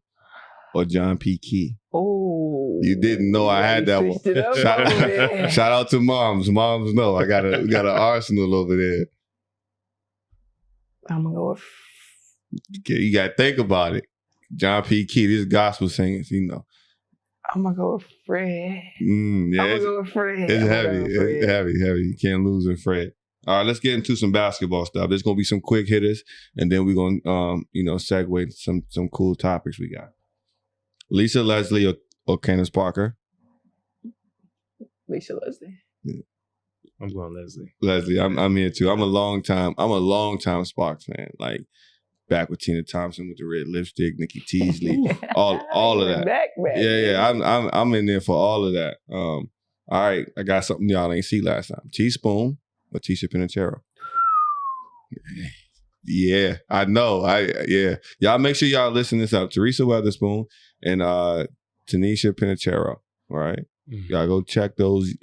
or John P. Key. Oh, you didn't know I had that one. Shout out to moms. Moms know we got an arsenal over there. I'm gonna go with. You got to think about it. John P. Key, these gospel singers, you know. I'm gonna go with Fred. Yeah, I'm gonna go with Fred. It's heavy. It's heavy. You can't lose with Fred. All right, let's get into some basketball stuff. There's gonna be some quick hitters, and then we're gonna segue into some cool topics we got. Lisa Leslie or Candace Parker? Lisa Leslie. Yeah. I'm going Leslie. Leslie, I'm here too. I'm a long time Sparks fan. Like back with Tina Thompson with the red lipstick, Nikki Teasley, all of that. Back. Yeah. I'm in there for all of that. All right, I got something y'all ain't see last time. Teaspoon or Tisha Pinatero? Yeah, I know. Y'all make sure y'all listen this up. Teresa Weatherspoon and Tanisha Pinatero. All right, y'all go check those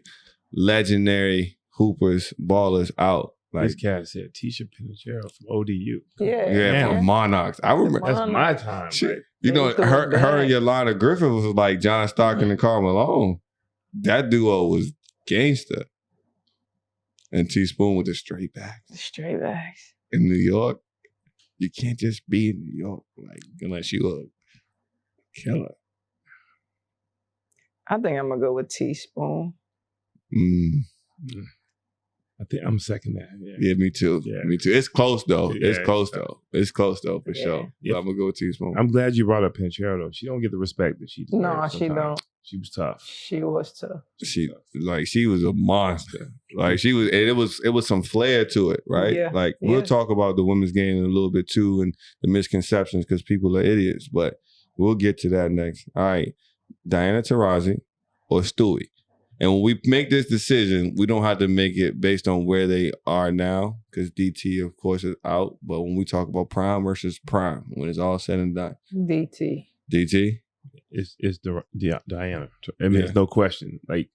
legendary hoopers, ballers out. Like this cat said Tisha Pinatero from ODU. Yeah, from Monarchs. I remember that's my time. Right? You know, her and Yolanda Griffith was like John Stockton and Karl Malone. That duo was gangster. And Teaspoon with the straight backs. The straight backs. In New York, you can't just be in New York, like, unless you a killer. I think I'm gonna go with Teaspoon. I think I'm second that. Yeah, me too. Yeah. Me too. It's close though. Yeah, It's close though, for sure. Yeah. But I'm gonna go with Teaspoon. I'm glad you brought up Pinatero though. She don't get the respect that she deserves. No, she don't. She was tough. She was tough. She was a monster. Like she was, and it was some flair to it, right? Yeah. Like we'll talk about the women's game in a little bit too, and the misconceptions because people are idiots. But we'll get to that next. All right, Diana Taurasi or Stewie. And when we make this decision, we don't have to make it based on where they are now, because DT, of course, is out. But when we talk about prime versus prime, when it's all said and done, DT. It's Diana. I mean, there's no question. Like,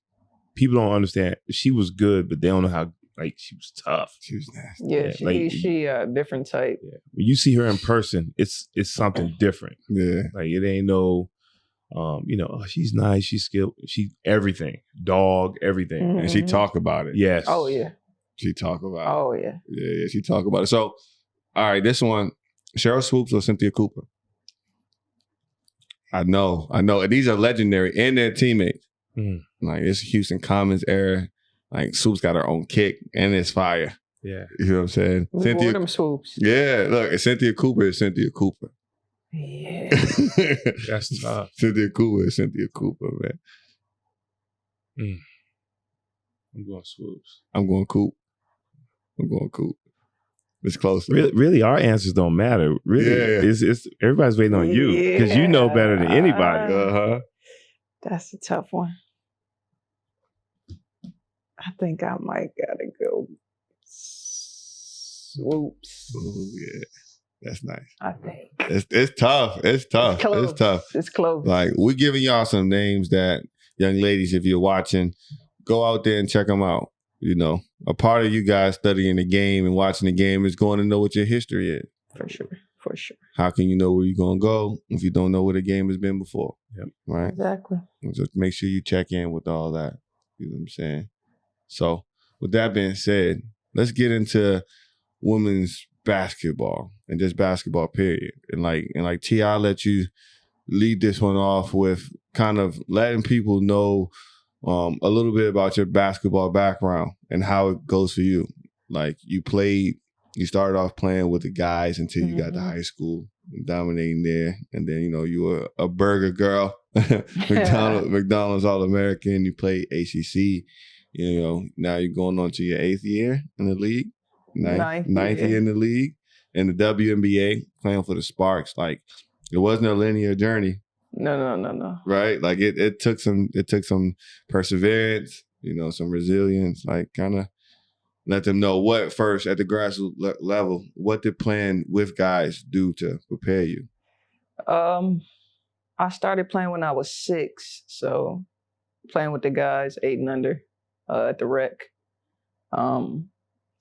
people don't understand. She was good, but they don't know how. Like, she was tough. She was nasty. Yeah, she a different type. Yeah. When you see her in person, it's something different. Yeah, like it ain't no. She's nice, she's skilled, she everything, dog, everything. Mm-hmm. And she talk about it. Yes. Oh yeah. She talk about it. Oh yeah. Yeah, she talk about it. So, all right, this one, Cheryl Swoops or Cynthia Cooper? I know. And these are legendary and their teammates. Like, it's Houston Commons era. Like, Swoops got her own kick and it's fire. Yeah. You know what I'm saying? Cynthia them Swoops. Yeah, look, Cynthia Cooper is Cynthia Cooper. Yeah. That's tough. Cynthia Cooper, man. I'm going Swoops. I'm going Coop. It's close. Really, our answers don't matter. Really, it's everybody's waiting on you because you know better than anybody. That's a tough one. I think I might gotta go Swoops. Oh yeah. That's nice. I think. It's tough. It's tough. It's close. Like, we're giving y'all some names that, young ladies, if you're watching, go out there and check them out. You know, a part of you guys studying the game and watching the game is going to know what your history is. For sure. How can you know where you're going to go if you don't know where the game has been before? Yep. Right? Exactly. Just make sure you check in with all that. You know what I'm saying? So, with that being said, let's get into women's basketball and just basketball period. And like T, I'll let you lead this one off with kind of letting people know a little bit about your basketball background and how it goes for you. Like, you started off playing with the guys until you got to high school, dominating there, and then you were a burger girl, McDonald's All-American. You played ACC. Now you're going on to your 8th year in the league. Ninth year in the league, and the WNBA, playing for the Sparks. Like, it wasn't a linear journey. No. Right? Like, it took some perseverance, some resilience. Like, kind of let them know what first at the grassroots level, what did playing with guys do to prepare you? I started playing when I was 6, so playing with the guys 8 and under at the rec.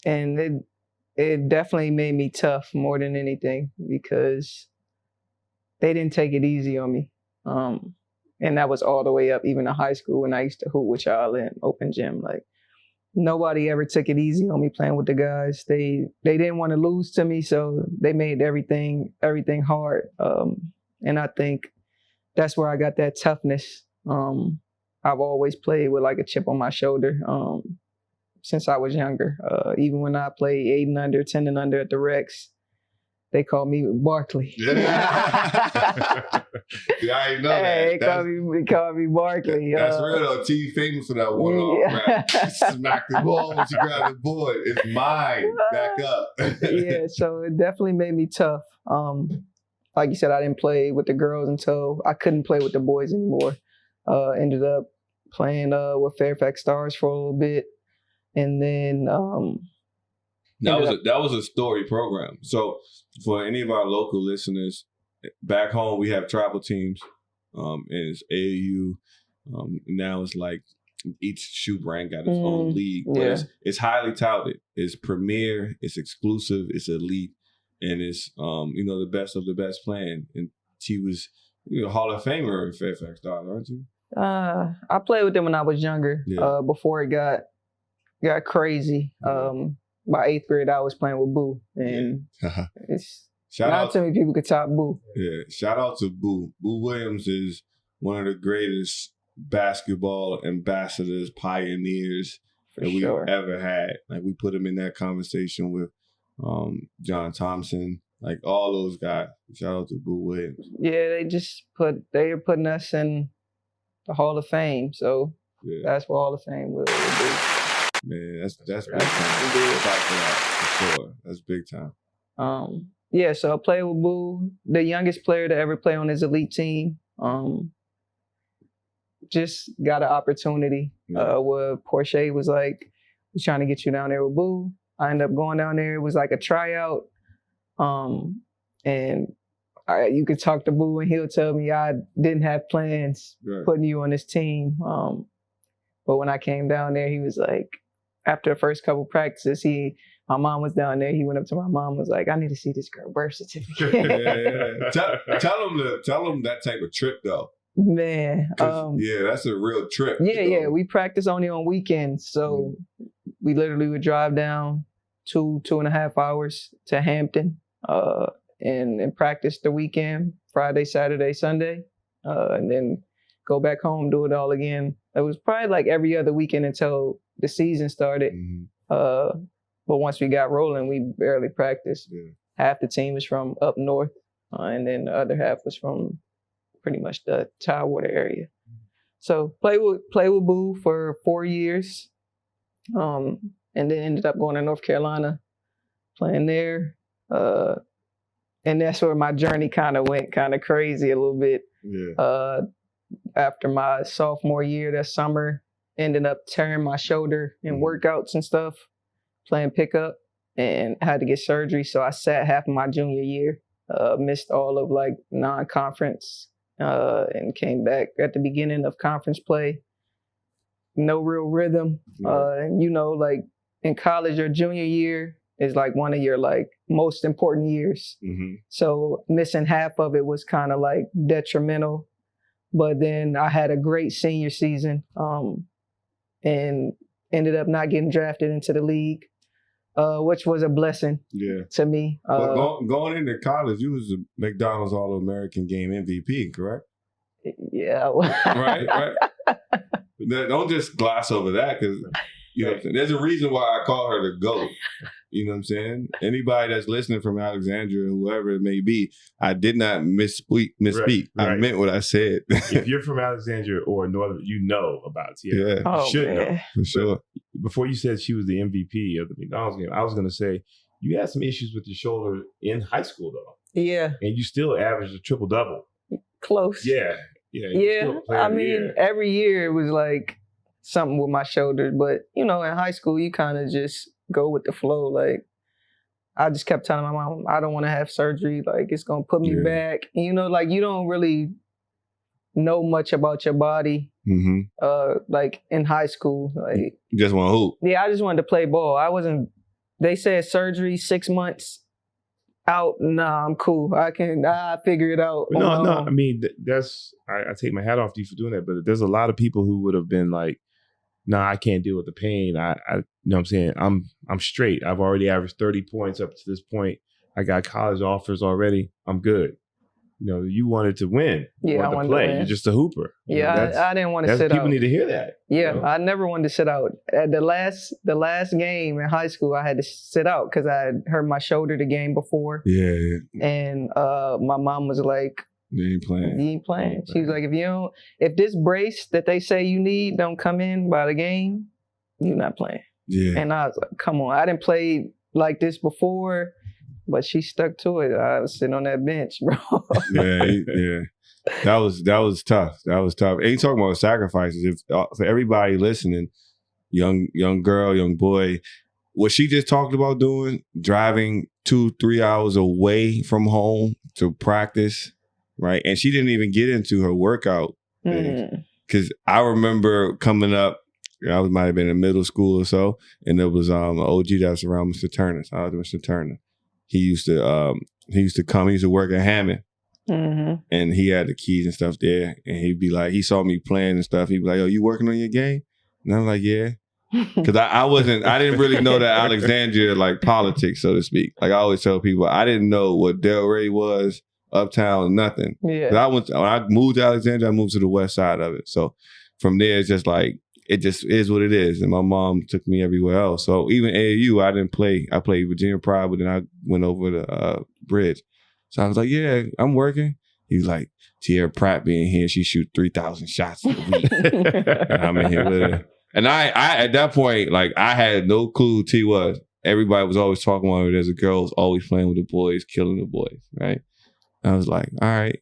And it definitely made me tough more than anything because they didn't take it easy on me. And that was all the way up, even to high school when I used to hoop with y'all in open gym. Like, nobody ever took it easy on me playing with the guys. They didn't want to lose to me, so they made everything hard. And I think that's where I got that toughness. I've always played with like a chip on my shoulder. since I was younger. Even when I played 8 and under, 10 and under at the Rex, they called me Barkley. Yeah. See, I ain't know Hey, that. they called me Barkley. That's real though. T famous for that one-off rap. Smack the ball when you grab the board. It's mine. Back up. Yeah, so it definitely made me tough. Like you said, I didn't play with the girls until I couldn't play with the boys anymore. Ended up playing with Fairfax Stars for a little bit, and then that was a story program. So for any of our local listeners, back home we have travel teams, and it's AAU. Now it's like each shoe brand got its own league, but it's highly touted. It's premier, it's exclusive, it's elite, and it's the best of the best playing. And she was a Hall of Famer in Fairfax Stars, aren't you? I played with them when I was younger. Before it got crazy. By 8th grade, I was playing with Boo, and it's not too many people could top Boo. Yeah, shout out to Boo. Boo Williams is one of the greatest basketball ambassadors, pioneers that we've ever had. Like, we put him in that conversation with John Thompson, like all those guys. Shout out to Boo Williams. Yeah, they're putting us in the Hall of Fame, so that's what Hall of Fame will do. Man, that's big time. For sure. That's big time. So I played with Boo, the youngest player to ever play on his elite team. Just got an opportunity where Porsche was like, "We're trying to get you down there with Boo." I ended up going down there. It was like a tryout, and you could talk to Boo and he'll tell me I didn't have plans putting you on this team. But when I came down there, he was like, after the first couple practices, my mom was down there. He went up to my mom and was like, "I need to see this girl birth certificate." Tell him that type of trip though. Man. That's a real trip. Yeah. We practice only on weekends. So we literally would drive down 2.5 hours to Hampton and practice the weekend, Friday, Saturday, Sunday, and then go back home, do it all again. It was probably like every other weekend until the season started. But once we got rolling, we barely practiced. Half the team was from up north, and then the other half was from pretty much the Tidewater area. So play with Boo for 4 years, and then ended up going to North Carolina, playing there. And that's where my journey kind of went kind of crazy a little bit. After my sophomore year, that summer, ended up tearing my shoulder in workouts and stuff, playing pickup, and had to get surgery. So I sat half of my junior year, missed all of like non-conference, and came back at the beginning of conference play. No real rhythm. Like in college, your junior year is like one of your like most important years. So missing half of it was kind of like detrimental. But then I had a great senior season, and ended up not getting drafted into the league, which was a blessing to me. Going into college, you was a McDonald's All-American Game MVP, correct? Yeah. Right. Don't just gloss over that, because there's a reason why I call her the GOAT. You know what I'm saying? Anybody that's listening from Alexandria, whoever it may be, I did not misspeak. Right. I meant what I said. If you're from Alexandria or Northern, you know about Tierra. Yeah. You should know. For sure. Before you said she was the MVP of the McDonald's game, I was going to say, you had some issues with your shoulder in high school, though. Yeah. And you still averaged a triple-double. Close. Yeah. I mean, every year it was like something with my shoulders. But, in high school, you kind of just go with the flow. Like, I just kept telling my mom, I don't want to have surgery. Like, it's going to put me back. And, you don't really know much about your body. Like in high school. Like, you just want to hoop. Yeah, I just wanted to play ball. They said surgery 6 months out. Nah, I'm cool. I figure it out. No. I mean, I take my hat off to you for doing that. But there's a lot of people who would have been like, "Nah, I can't deal with the pain. I you know what I'm saying? I'm straight. I've already averaged 30 points up to this point. I got college offers already. I'm good." you wanted to win. Yeah, you I wanted wanted to play. to win. You're just a hooper. I didn't want to sit people out. need to hear that. Yeah, I never wanted to sit out. At the last game in high school, I had to sit out because I had hurt my shoulder the game before. Yeah. And my mom was like, You ain't playing. You ain't playing. She was like, if this brace that they say you need don't come in by the game, you're not playing. Yeah. And I was like, come on, I didn't play like this before, but she stuck to it. I was sitting on that bench, bro. Yeah. That was tough. That was tough. Ain't talking about sacrifices. If for everybody listening, young girl, young boy, what she just talked about doing, driving 2-3 hours away from home to practice, right? And she didn't even get into her workout because I remember coming up. I might have been in middle school or so, and there was an OG that was around Mr. Turner. So I was Mr. Turner. He used to come. He used to work at Hammond, and he had the keys and stuff there. And he'd be like, he saw me playing and stuff. He'd be like, "Oh, you working on your game?" And I'm like, "Yeah," because I didn't really know that Alexandria like politics, so to speak. Like I always tell people, I didn't know what Delray was, Uptown, nothing. Yeah. When I moved to Alexandria, I moved to the west side of it. So from there, it's just like. It just is what it is. And my mom took me everywhere else. So even AAU, I didn't play. I played Virginia Pride, but then I went over to Bridge. So I was like, yeah, I'm working. He was like, Tierra Pratt being here, she shoot 3,000 shots a week. And I'm in here with her. And I at that point, like I had no clue who T was. Everybody was always talking about her. There's a girl who's always playing with the boys, killing the boys, right? And I was like, all right,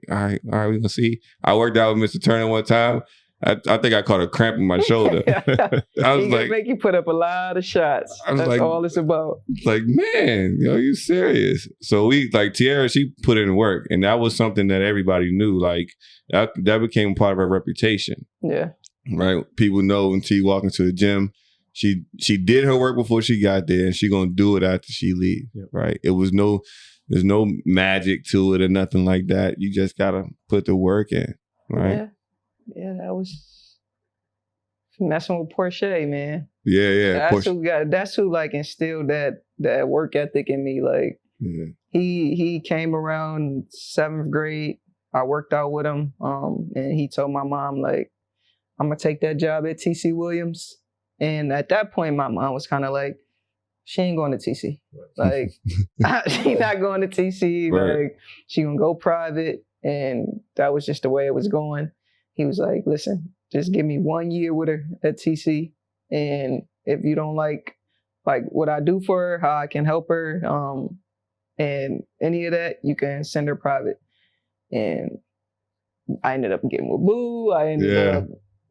we're gonna see. I worked out with Mr. Turner one time. I think I caught a cramp in my shoulder. I was like, make you put up a lot of shots. That's like, all it's about. Like, man, you serious? So we like Tierra, she put in work, and that was something that everybody knew. Like that became part of her reputation. Yeah. Right. People know when T walked into the gym, she did her work before she got there, and she gonna do it after she leaves. Yep. Right. There's no magic to it or nothing like that. You just gotta put the work in. Right. Yeah, that was messing with Porsche, man. Yeah. That's who like instilled that work ethic in me. Like he came around 7th grade. I worked out with him, and he told my mom like, I'm gonna take that job at TC Williams. And at that point, my mom was kind of like, she ain't going to TC. Like she not going to TC. Right. Like she gonna go private, and that was just the way it was going. He was like, listen, just give me 1 year with her at TC. And if you don't like what I do for her, how I can help her, and any of that, you can send her private. And I ended up getting with Boo. I ended up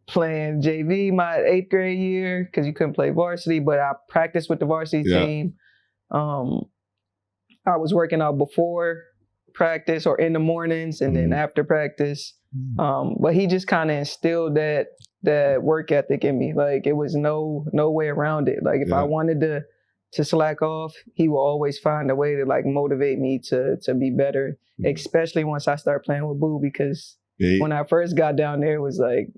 playing JV my 8th grade year because you couldn't play varsity, but I practiced with the varsity team. I was working out before practice or in the mornings and then after practice. But he just kind of instilled that work ethic in me. Like it was no way around it. Like if I wanted to slack off, he will always find a way to like motivate me to be better, especially once I start playing with Boo, because when I first got down there, it was like,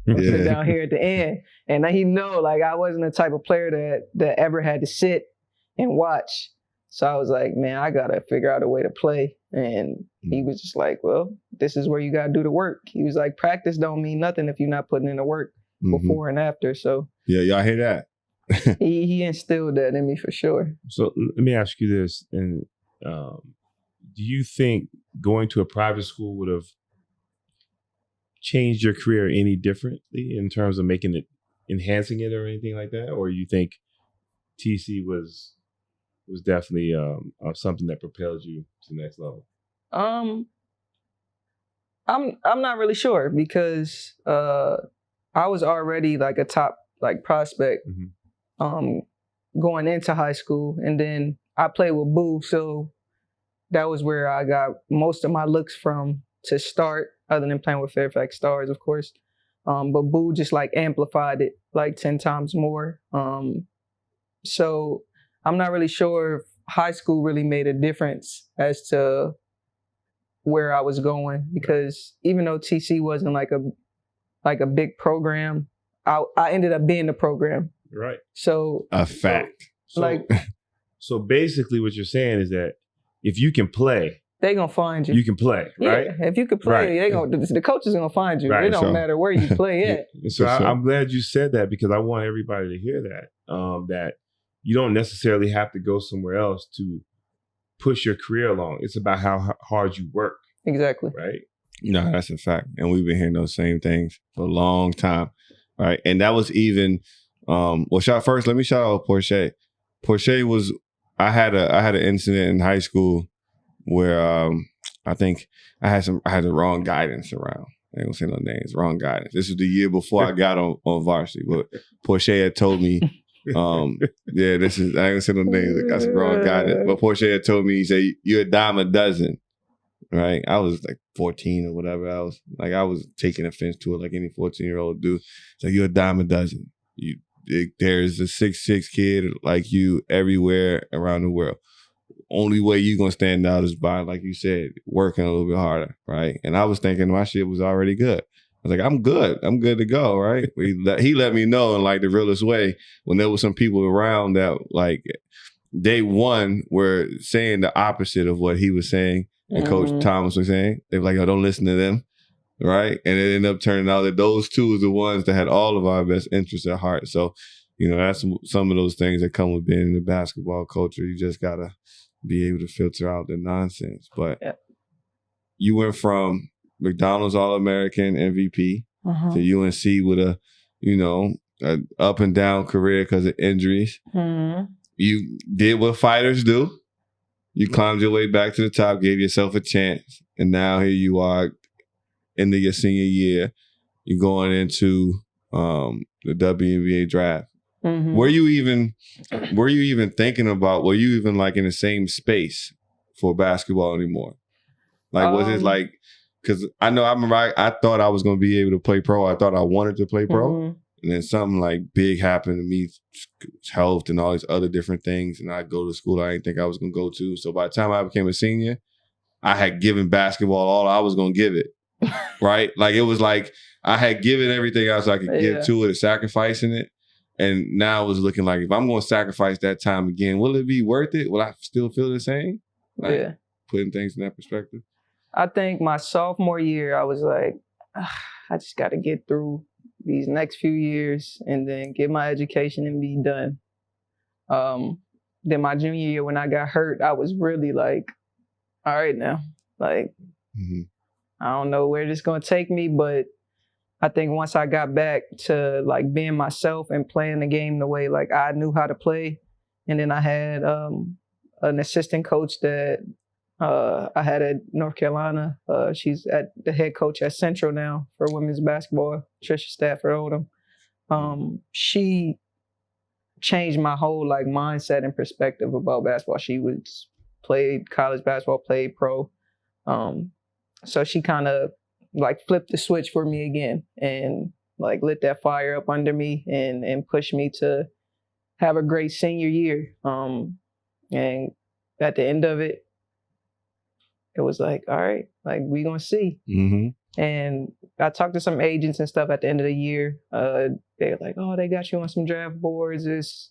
sit down here at the end. And he know like I wasn't the type of player that ever had to sit and watch. So I was like, man, I got to figure out a way to play. And he was just like, well, this is where you got to do the work. He was like, practice don't mean nothing if you're not putting in the work before and after. So yeah, y'all hear that? he instilled that in me for sure. So let me ask you this. And do you think going to a private school would have changed your career any differently in terms of enhancing it or anything like that? Or you think TC was definitely something that propelled you to the next level? I'm not really sure because I was already like a top like prospect going into high school, and then I played with Boo, so that was where I got most of my looks from to start, other than playing with Fairfax Stars, of course. But Boo just like amplified it like 10 times more. So I'm not really sure if high school really made a difference as to where I was going, because even though TC wasn't like a big program, I ended up being the program. Right. So a fact. So basically what you're saying is that if you can play, they gonna find you. You can play, right? Yeah, if you could play, Right. the coach is gonna find you. Right, It don't sure. matter where you play at. And so For sure. I'm glad you said that because I want everybody to hear that. That you don't necessarily have to go somewhere else to push your career along. It's about how hard you work, Exactly. right? No, that's a fact. And we've been hearing those same things for a long time. Right. And that was even well, let me shout out Portia. Portia was I had an incident in high school where I think I had the wrong guidance around. I ain't gonna say no names, wrong guidance. This was the year before I got on varsity. But Portia had told me, I ain't gonna say no names, I got some wrong guidance. But Portia had told me, he said, you're a dime a dozen. Right? I was like 14 or whatever. I was taking offense to it like any 14-year-old do. So you're a dime a dozen. There's a 6'6" kid like you everywhere around the world. Only way you gonna stand out is by, like you said, working a little bit harder, right? And I was thinking my shit was already good. I was like, I'm good to go, right? He let me know in like the realest way when there was some people around that like day one were saying the opposite of what he was saying and Coach Thomas was saying. They were like, oh, don't listen to them, right? And it ended up turning out that those two are the ones that had all of our best interests at heart. So, that's some of those things that come with being in the basketball culture. You just gotta be able to filter out the nonsense. But you went from McDonald's All-American MVP to UNC with a up and down career because of injuries. You did what fighters do. You climbed your way back to the top, gave yourself a chance, and now here you are into your senior year. You're going into the WNBA draft. Were you even thinking about? Were you even like in the same space for basketball anymore? Like, was it like? Because I remember I thought I was going to be able to play pro. I thought I wanted to play pro, and then something like big happened to me, health and all these other different things, and I go to school I didn't think I was going to go to. So by the time I became a senior, I had given basketball all I was going to give it. Right? Like it was like I had given everything else I could give to it, sacrificing it. And now it was looking like if I'm going to sacrifice that time again, will it be worth it? Will I still feel the same? Like, putting things in that perspective. I think my sophomore year, I was like, I just got to get through these next few years and then get my education and be done. Then my junior year, when I got hurt, I was really like, all right now, like, I don't know where this is going to take me, but I think once I got back to like being myself and playing the game the way like I knew how to play, and then I had an assistant coach that I had at North Carolina. She's at the head coach at Central now for women's basketball, Trisha Stafford Odom. She changed my whole like mindset and perspective about basketball. She played college basketball, played pro. So she kind of like flipped the switch for me again and like lit that fire up under me and pushed me to have a great senior year. And at the end of it, it was like, all right, like we gonna see. And I talked to some agents and stuff at the end of the year. They're like, oh, they got you on some draft boards. It's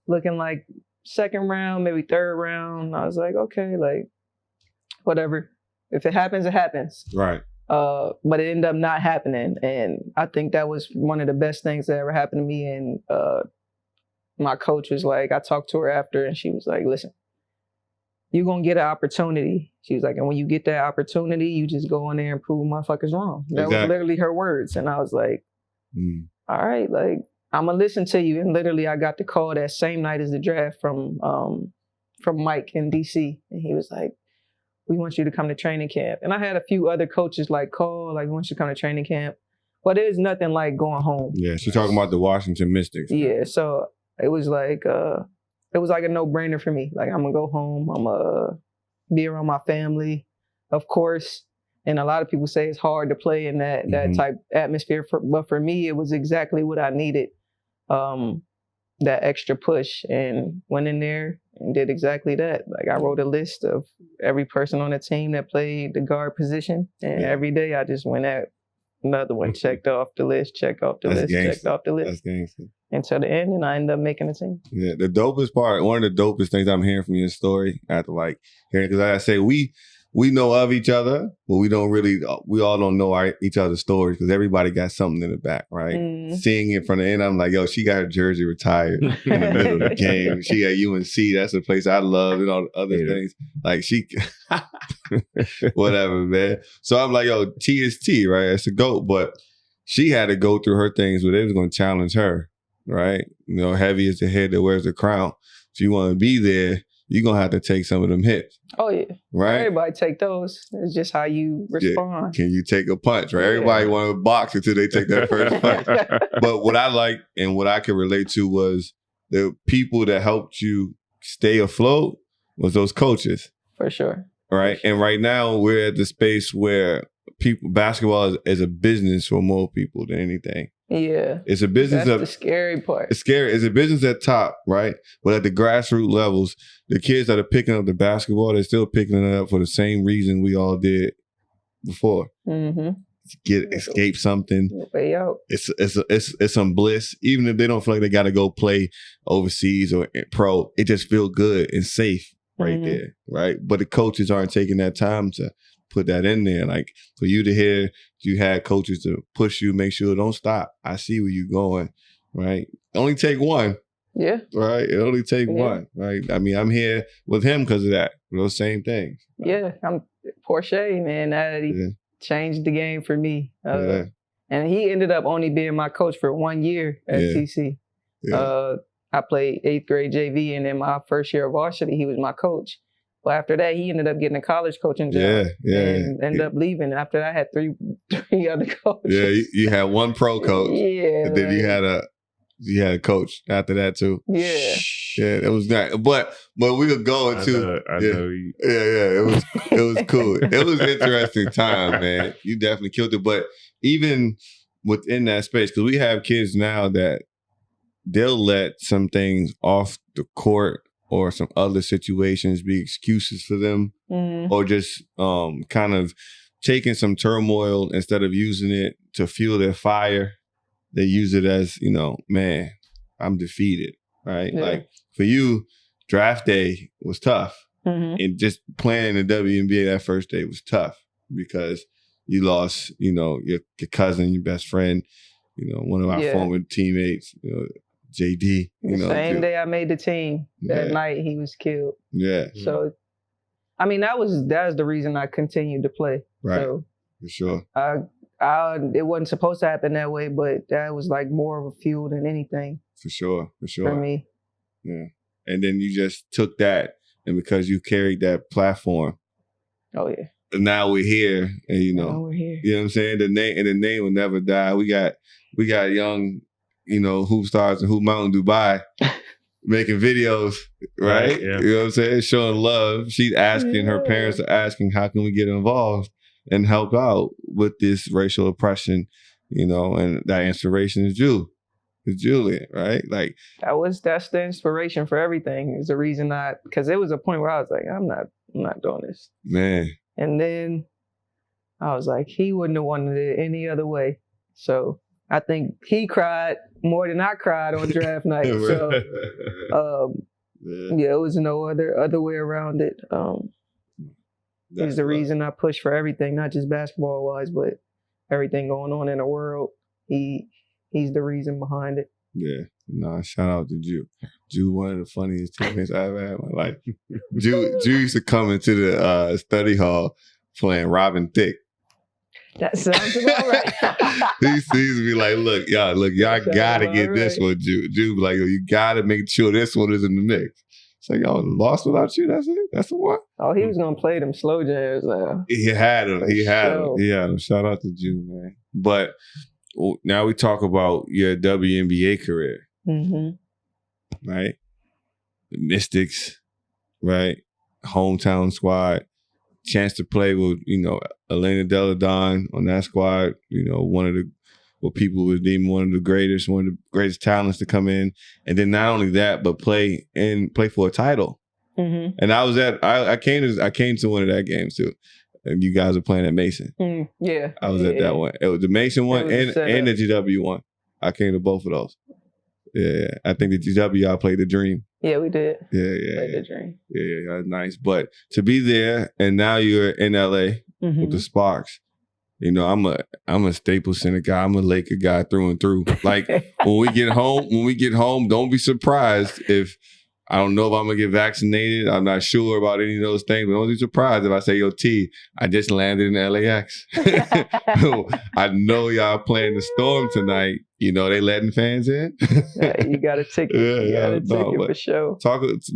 looking like second round, maybe third round. I was like, okay, like whatever. If it happens, it happens. Right. But it ended up not happening. And I think that was one of the best things that ever happened to me. And my coach was like, I talked to her after and she was like, listen, you're going to get an opportunity. She was like, and when you get that opportunity, you just go in there and prove motherfuckers wrong. That was literally her words. And I was like, all right, like, I'm going to listen to you. And literally I got the call that same night as the draft from Mike in DC. And he was like, we want you to come to training camp. And I had a few other coaches like call, like, we want you to come to training camp. But there's nothing like going home. Yeah, she's talking about the Washington Mystics. Yeah, so it was like a no-brainer for me. Like, I'm going to go home. I'm going to be around my family, of course. And a lot of people say it's hard to play in that type atmosphere. But for me, it was exactly what I needed, that extra push. And went in there and did exactly that. Like, I wrote a list of every person on the team that played the guard position. And every day I just went at another one, checked off the list, checked off the list, checked off the list. That's gangster. Until the end, and I ended up making the team. Yeah, the dopest part, one of the dopest things I'm hearing from your story after like hearing, because like I say, we know of each other, but we all don't know each other's stories because everybody got something in the back, right? Seeing it from the end, I'm like, yo, she got her jersey retired in the middle of the game. She got UNC. That's the place I love and all the other things. Like she, whatever, man. So I'm like, yo, T is T, right? It's a GOAT, but she had to go through her things where they was going to challenge her, right? You know, heavy is the head that wears the crown. If you want to be there, you're going to have to take some of them hits. Oh, yeah. Right? Everybody take those. It's just how you respond. Yeah. Can you take a punch, right? Everybody want to box until they take that first punch. But what I like and what I could relate to was the people that helped you stay afloat was those coaches. For sure. Right? And right now, we're at the space where basketball is a business for more people than anything. Yeah. It's a business. That's the scary part. It's scary. It's a business at top, right? But at the grassroots levels, the kids that are picking up the basketball, they're still picking it up for the same reason we all did before. Mm-hmm. Escape something. Way out. It's some bliss. Even if they don't feel like they got to go play overseas or pro, it just feels good and safe right there, right? But the coaches aren't taking that time to put that in there. Like for you to hear, you had coaches to push you, make sure don't stop. I see where you're going, right? Only take one. Yeah. Right? It only take one, right? I mean, I'm here with him because of that. Those same things. Yeah. I'm Porsche, man. He changed the game for me. And he ended up only being my coach for 1 year at TC. Yeah. I played 8th grade JV, and in my first year of varsity, he was my coach. But after that, he ended up getting a college coaching job and ended up leaving. And after that, I had three other coaches. Yeah, you had one pro coach. Yeah. And then you had a coach after that too. Yeah. Yeah, it was nice. But we could go into it was cool. It was an interesting time, man. You definitely killed it. But even within that space, because we have kids now that they'll let some things off the court or some other situations be excuses for them, or just kind of taking some turmoil instead of using it to fuel their fire. They use it as, man, I'm defeated, right? Yeah. Like for you, draft day was tough. And just playing in the WNBA that first day was tough because you lost, your cousin, your best friend, one of our former teammates, JD. Same day I made the team, that night he was killed. Yeah. So, I mean, that's the reason I continued to play. Right. So, for sure. It wasn't supposed to happen that way, but that was like more of a fuel than anything. For sure. For me. Yeah. And then you just took that, and because you carried that platform. Oh yeah. And now we're here, and now we're here. You know what I'm saying? The name will never die. We got young, hoop stars in Hoopmountain.ae making videos, right? Yeah. You know what I'm saying? Showing love. She's asking, her parents are asking, how can we get involved and help out with this racial oppression, and that inspiration is Julian, right? Like that's the inspiration for everything. Is the reason because it was a point where I was like, I'm not doing this. Man. And then I was like, he wouldn't have wanted it any other way. So I think he cried more than I cried on draft night. So, it was no other way around it. He's the reason I push for everything, not just basketball wise, but everything going on in the world. He's the reason behind it. Yeah. No, shout out to Jew. Jew, one of the funniest teammates I've ever had in my life. Jew used to come into the study hall playing Robin Thicke. That sounds about right. He sees me like, look, y'all gotta get this one, Jew. Jew be like, you gotta make sure this one is in the mix. It's like, y'all lost without you. That's it. That's the one. Oh, he was gonna play them slow jams. He had him. He had him. Shout out to Jew, man. But now we talk about your WNBA career, right? The Mystics, right? Hometown squad. Chance to play with, Elena Deladon on that squad, one of the, what people would deem one of the greatest talents to come in. And then not only that, but play for a title. And I came to one of that games too. And you guys were playing at Mason. Yeah. I was at that one. It was the Mason one and the GW one. I came to both of those. Yeah, I think the GW y'all played the Dream. Yeah, we did. Yeah. Played the Dream. Yeah, nice. But to be there and now you're in LA with the Sparks, you know, I'm a Staples Center guy. I'm a Laker guy through and through. Like when we get home, don't be surprised if I don't know if I'm gonna get vaccinated. I'm not sure about any of those things, but don't be surprised if I say, yo, T, I just landed in LAX. I know y'all playing the Storm tonight. You know they letting fans in. Yeah, you got a ticket. You got a ticket for sure.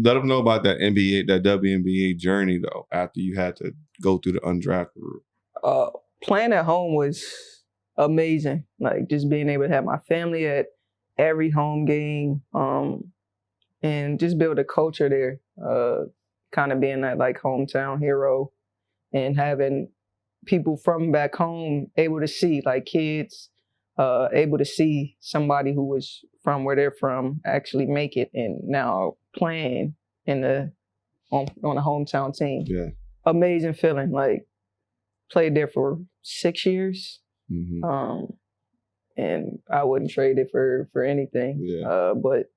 Let them know about that WNBA journey though. After you had to go through the undrafted route. Playing at home was amazing. Like just being able to have my family at every home game, and just build a culture there. Kind of being that like hometown hero, and having people from back home able to see, like kids, able to see somebody who was from where they're from actually make it, and now playing on a hometown team. Yeah, amazing feeling. Like played there for 6 years, and I wouldn't trade it for anything. Yeah. But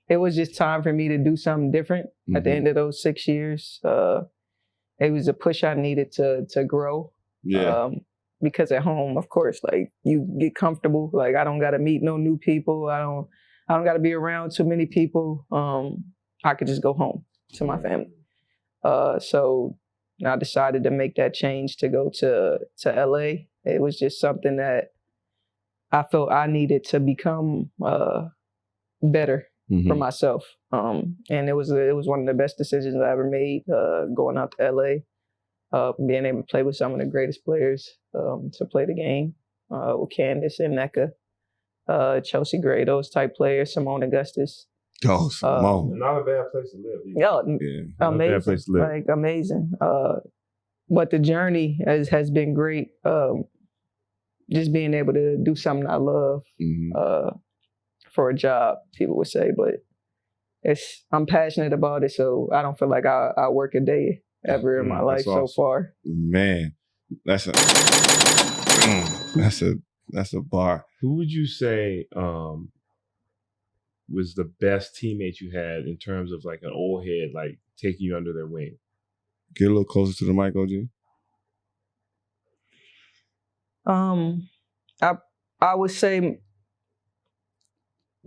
it was just time for me to do something different at the end of those 6 years. It was a push I needed to grow. Yeah. Because at home, of course, like you get comfortable. Like I don't got to meet no new people. I don't got to be around too many people. I could just go home to my family. So I decided to make that change to go to LA. It was just something that I felt I needed to become better for myself. And it was one of the best decisions I ever made, going out to LA, being able to play with some of the greatest players to play the game, with Candace and Nneka, Chelsea Gray, those type players, Simone Augustus. Oh, Simone. Not a bad place to live. Yeah, amazing. Not a bad place to live. Like amazing. But the journey has been great. Just being able to do something I love for a job, people would say, but I'm passionate about it, so I don't feel like I work a day ever in my life so far. Man, that's a bar. Who would you say was the best teammate you had in terms of like an old head, like taking you under their wing? Get a little closer to the mic, OG. I would say,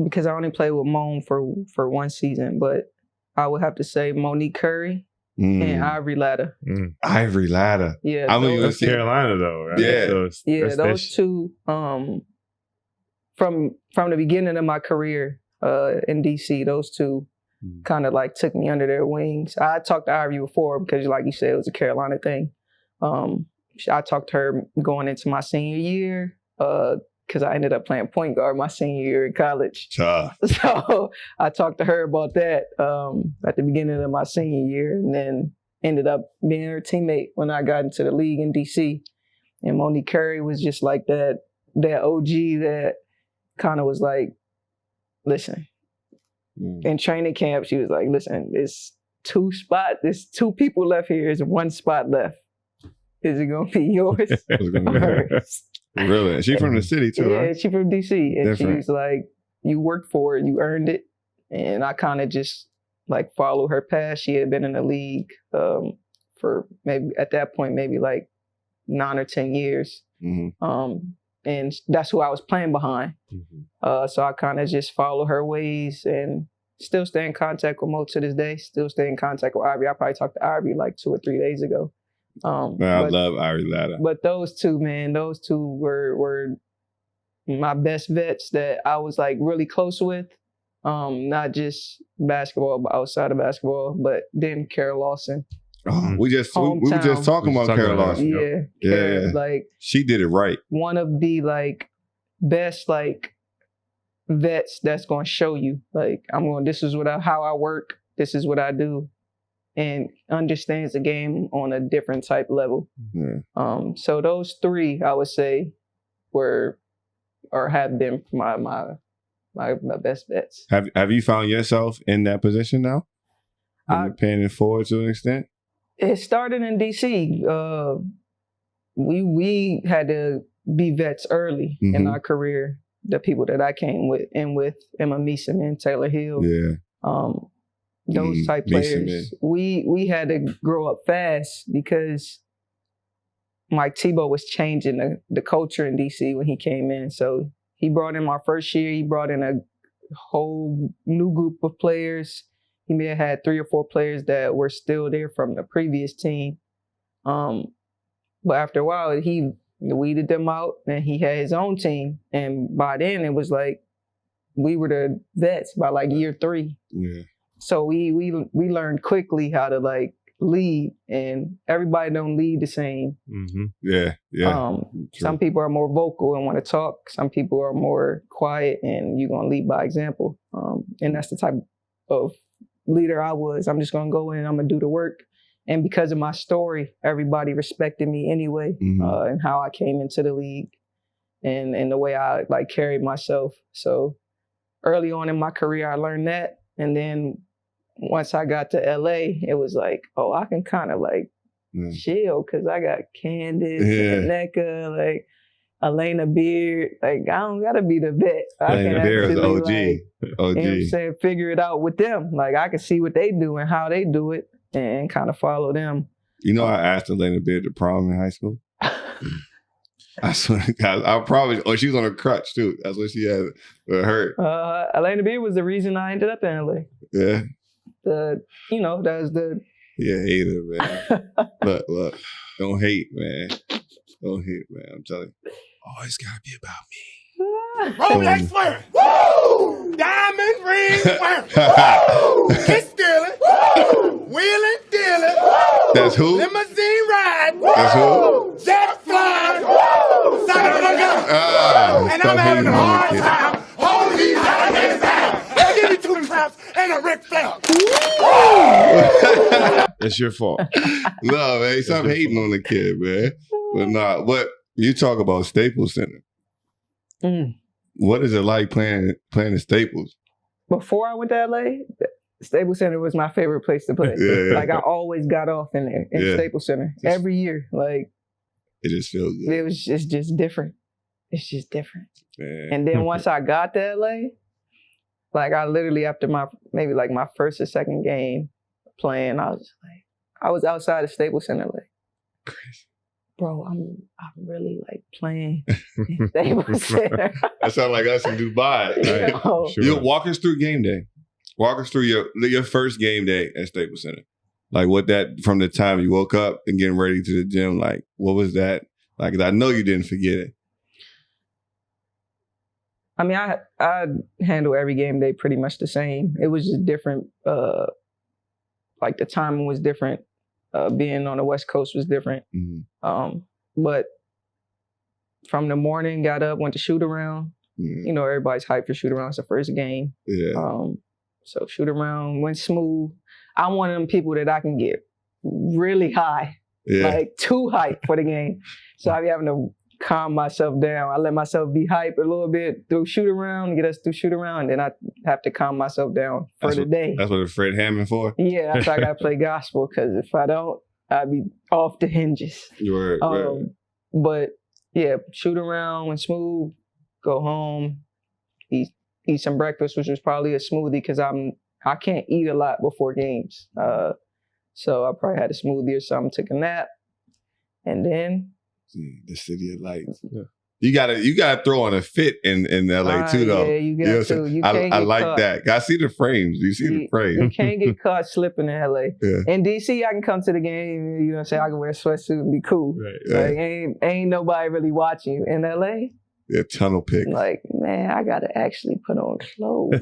because I only played with Moan for one season, but I would have to say Monique Curry and Ivory Latta. Ivory Latta. Yeah, I mean, that's Carolina though, right? Yeah, so those two. From the beginning of my career in DC, those two kind of like took me under their wings. I talked to Ivory before because, like you said, it was a Carolina thing. I talked to her going into my senior year because I ended up playing point guard my senior year in college. So I talked to her about that at the beginning of my senior year, and then ended up being her teammate when I got into the league in DC. And Monique Curry was just like that OG that kind of was like, listen, in training camp, she was like, listen, there's two people left here. There's one spot left. Is it going to be yours or hers? Really? She from the city too, Yeah, right? she from DC. And Different. she was like, you worked for it, you earned it. And I kind of just like followed her path. She had been in the league for maybe at that point, maybe like 9 or 10 years. And that's who I was playing behind. So I kind of just follow her ways and still stay in contact with Mo to this day. Still stay in contact with Ivory. I probably talked to Ivory like 2 or 3 days ago. I love Ivory Latta. But those two were my best vets that I was like really close with. Not just basketball, but outside of basketball. But then Carol Lawson. We were just talking about Carol Lawson. Yeah. Like she did it right. One of the like best like vets that's going to show you like this is how I work. This is what I do. And understands the game on a different type level. So those three, I would say, were or have been my best bets. Have you found yourself in that position now? You're paying it forward to an extent? It started in DC. We had to be vets early in our career the people that I came with, Emma Meeseman, Taylor Hill, those type players. We had to grow up fast because Mike Tebow was changing the culture in DC when he came in. So he brought in my first year, he brought in a whole new group of players. He may have had 3 or 4 players that were still there from the previous team. But after a while, he weeded them out and he had his own team. And by then it was like, we were the vets by like year 3. Yeah. So we learned quickly how to like lead, and everybody don't lead the same. Mm-hmm. Yeah. Some people are more vocal and want to talk. Some people are more quiet and you're going to lead by example. And that's the type of leader I was. I'm just going to go in and I'm going to do the work. And because of my story, everybody respected me anyway, and how I came into the league and the way I like carried myself. So early on in my career, I learned that. And then once I got to LA, it was like, oh, I can kind of like chill because I got Candace and NECA, like Elena Beard. Like, I don't got to be the vet. Elena Beard is OG. Like, you know what I'm saying? Figure it out with them. Like, I can see what they do and how they do it and kind of follow them. You know, I asked Elena Beard to prom in high school. I swear to God, I probably, she was on a crutch too. That's what she had hurt. Elena Beard was the reason I ended up in LA. Yeah. That's the... Yeah, hater, man. Look, don't hate, man. Don't hate, man. I'm telling you. Oh, it's got to be about me. Rolex wearing. Woo! Diamond ring wearing. Woo! Kiss stealing. Woo! Wheeling dealing. Woo! That's who? Limousine ride. Woo! That's who? Jet flying. Woo! Son of a gun. And I'm having a hard time holding these alligators down. Give me 2 traps and a Ric Flair. It's your fault. No, man. Stop hating on the kid, man. But nah, what you talk about Staples Center. What is it like playing at Staples? Before I went to LA, Staples Center was my favorite place to play. Like, I always got off in there in Staples Center every year. Like, it just feels good. It's just different. It's just different. Man. And then once I got to LA, like, I literally, after my first or second game playing, I was just like, I was outside of Staples Center, like, crazy. Bro, I'm really like playing in Staples Center. That sounds like us in Dubai. Right? Sure. You walk us through game day. Walk us through your first game day at Staples Center. Like, what that, from the time you woke up and getting ready to the gym, like, what was that? Like, I know you didn't forget it. I mean, I handle every game day pretty much the same. It was just different. Like, the timing was different. Being on the West Coast was different. But from the morning, got up, went to shoot around. You know, everybody's hyped for shoot around. It's the first game. So shoot around, went smooth. I'm one of them people that I can get really high, like too hype for the game. So I be having to calm myself down. I let myself be hype a little bit through shoot around, get us through shoot around, and then I have to calm myself down for the day. That's what it's Fred Hammond for? Yeah, that's why I got to play gospel, because if I don't, I'd be off the hinges. Right. But yeah, shoot around, went smooth, go home, eat some breakfast, which was probably a smoothie because I can't eat a lot before games. So I probably had a smoothie or something, took a nap, and then the city of lights. Yeah. You gotta throw on a fit in LA too, though. Yeah, you got to. You can't I get like caught. that. I see the frames. You see the frames. You can't get caught slipping in LA. Yeah. In DC, I can come to the game, you know what I'm saying? I can wear a sweatsuit and be cool. Right. Like, ain't nobody really watching you. In LA, yeah, tunnel pick. like, man, I gotta actually put on clothes.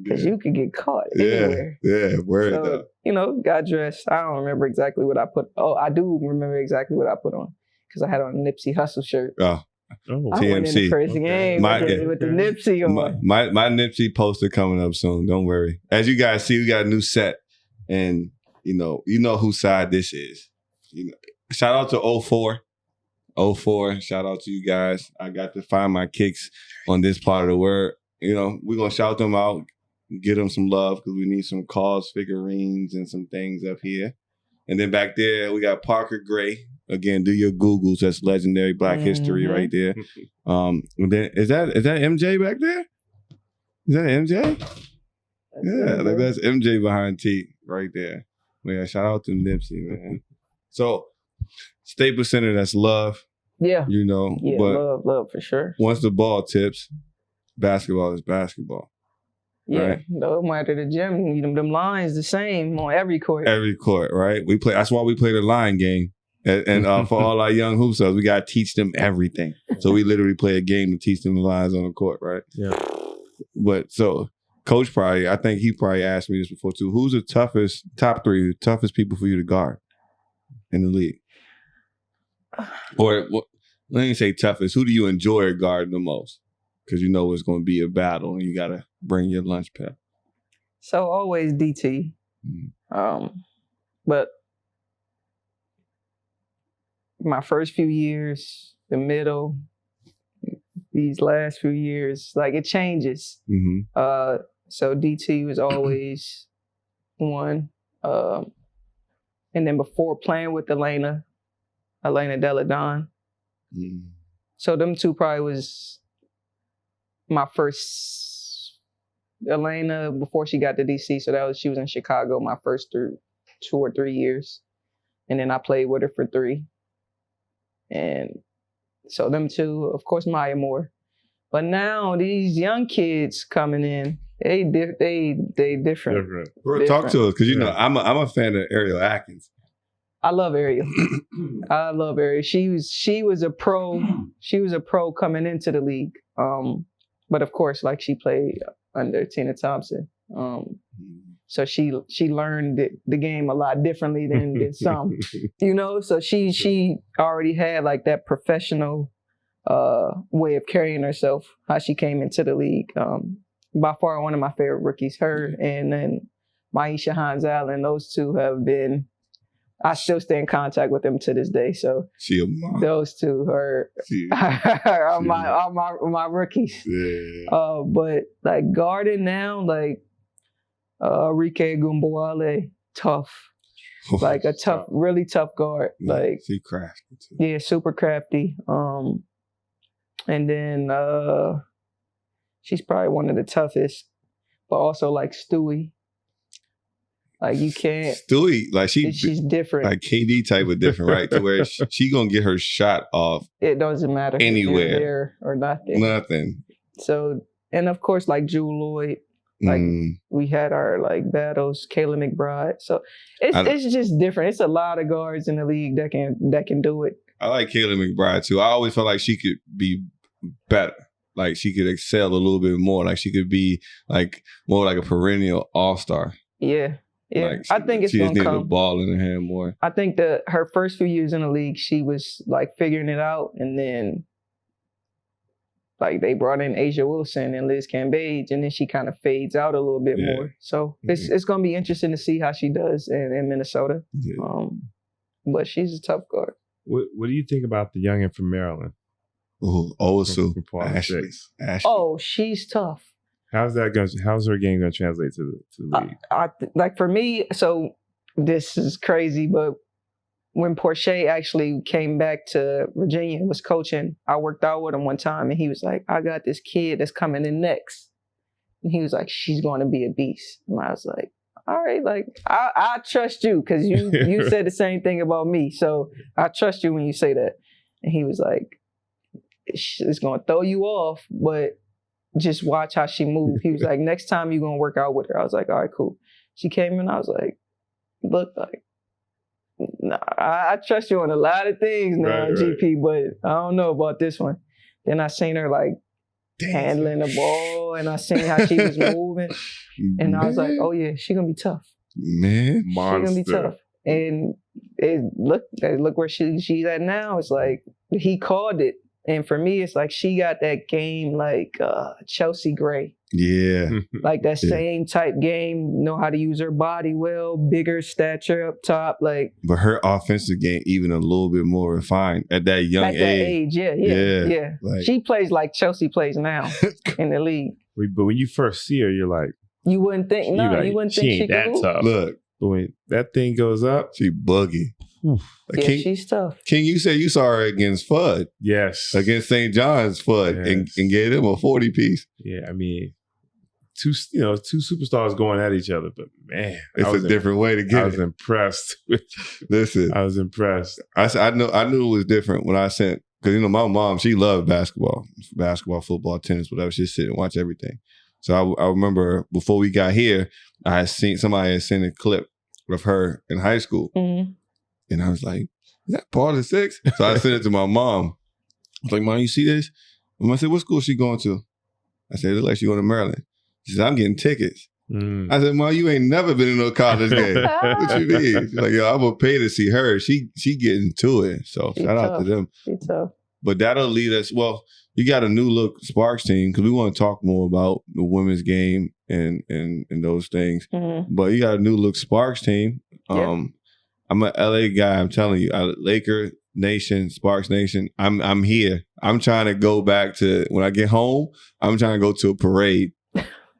Because you could get caught anywhere. Yeah, word so, though. You know, got dressed. I don't remember exactly what I put. Oh, I do remember exactly what I put on. Because I had on a Nipsey Hussle shirt. Oh, I went in the first game with the Nipsey on. My Nipsey poster coming up soon. Don't worry. As you guys see, we got a new set, and you know whose side this is. You know, shout out to 04. 04. Shout out to you guys. I got to find my kicks on this part of the world. You know, we're gonna shout them out, get them some love because we need some cause figurines and some things up here. And then back there, we got Parker Gray. Again, do your Googles. That's legendary Black history right there. And then is that MJ back there? Is that MJ? Yeah, like that's MJ behind T right there. Man, shout out to Nipsey, man. So Staples Center, that's love. Yeah. You know, Yeah, but love for sure. once the ball tips, basketball is basketball. Yeah, right? no matter the gym, them lines the same on every court. Every court, right? We play. That's why we play the line game. And for all our young hoop stars, we gotta teach them everything. So we literally play a game to teach them the lines on the court, right? Yeah. But so Coach I think he probably asked me this before too. Who's the top three toughest people for you to guard in the league? Or let me say toughest. Who do you enjoy guarding the most? Because you know it's going to be a battle and you got to bring your lunch pail. So always DT. But my first few years, the middle, these last few years, like it changes. So DT was always one. And then before playing with Elena Deladon. So them two probably was my first. Elena before she got to DC, so she was in Chicago my first 2 or 3 years, and then I played with her for 3. And so them two, of course, Maya Moore. But now these young kids coming in, they different. Talk to us, because you know I'm a fan of Ariel Atkins. I love Ariel. I love Ariel. She was a pro. She was a pro coming into the league. But of course, like she played under Tina Thompson. So she learned the game a lot differently than some. You know, so she already had like that professional way of carrying herself, how she came into the league. By far one of my favorite rookies, her and then Maisha Hines Allen. Those two have been. I still stay in contact with them to this day. So those two are my rookies. Yeah. But like guarding now, like Rike Gumboale, tough. Like a tough, really tough guard. Yeah, like she crafty too. Yeah, super crafty. And then she's probably one of the toughest, but also like Stewie. Like you can't. Stewie, like she's different. Like KD type of different, right? To where she gonna get her shot off. It doesn't matter anywhere, there or nothing. Nothing. So, and of course, like Jewel Lloyd, like we had our like battles, Kayla McBride. So it's just different. It's a lot of guards in the league that can do it. I like Kayla McBride too. I always felt like she could be better. Like she could excel a little bit more. Like she could be like more like a perennial all-star. Yeah. Yeah, like I think it's she gonna just come. needed the ball in her hand more. I think her first few years in the league, she was like figuring it out, and then like they brought in Asia Wilson and Liz Cambage, and then she kind of fades out a little bit more. So it's gonna be interesting to see how she does in Minnesota. Yeah. But she's a tough guard. What do you think about the youngin from Maryland? Osu, Ashley. Oh, she's tough. How's her game going to translate to the league? Like for me, so this is crazy, but when Porche actually came back to Virginia and was coaching, I worked out with him one time and he was like, I got this kid that's coming in next. And he was like, she's going to be a beast. And I was like, all right, like I trust you because you said the same thing about me. So I trust you when you say that. And he was like, it's going to throw you off, but just watch how she moved. He was like, next time you're going to work out with her. I was like, all right, cool. She came in, I was like, look, like, nah, I trust you on a lot of things now, GP, but I don't know about this one. Then I seen her like handling the ball and I seen how she was moving. And I was like, oh yeah, she going to be tough. Man, she going to be tough. And look where she's at now. It's like, he called it. And for me, it's like she got that game like Chelsea Gray. Yeah. Like that same type game, know how to use her body well, bigger stature up top. Like, but her offensive game even a little bit more refined at that young age. At that age, yeah. Like, she plays like Chelsea plays now in the league. But when you first see her, you're like, you wouldn't think, you wouldn't think she ain't that could tough. Look, But when that thing goes up, She buggy. Yeah, King, she's tough. King, you said you saw her against Fudd, yes, against St. John's Fudd, and gave them a 40-piece. yeah. I mean, two superstars going at each other, but man, It's a different way to I get was it. impressed. Listen, I was impressed. I knew it was different when I sent, because my mom, she loved basketball, football, tennis, whatever. She'd sit and watch everything. So I remember before we got here, I had seen somebody had sent a clip of her in high school, and I was like, "Is that part of the six?" So I sent it to my mom. I was like, "Mom, you see this?" Mom said, "What school is she going to?" I said, "It looks like she's going to Maryland." She said, "I'm getting tickets." I said, "Mom, you ain't never been in no college game. What you mean?" She's like, "Yo, I will pay to see her. She getting to it." So shout out to them. She's tough. But that'll lead us. Well, you got a new look Sparks team, because we want to talk more about the women's game and those things. But you got a new look Sparks team. I'm an LA guy. I'm telling you, Laker Nation, Sparks Nation. I'm here. I'm trying to go back to when I get home. I'm trying to go to a parade.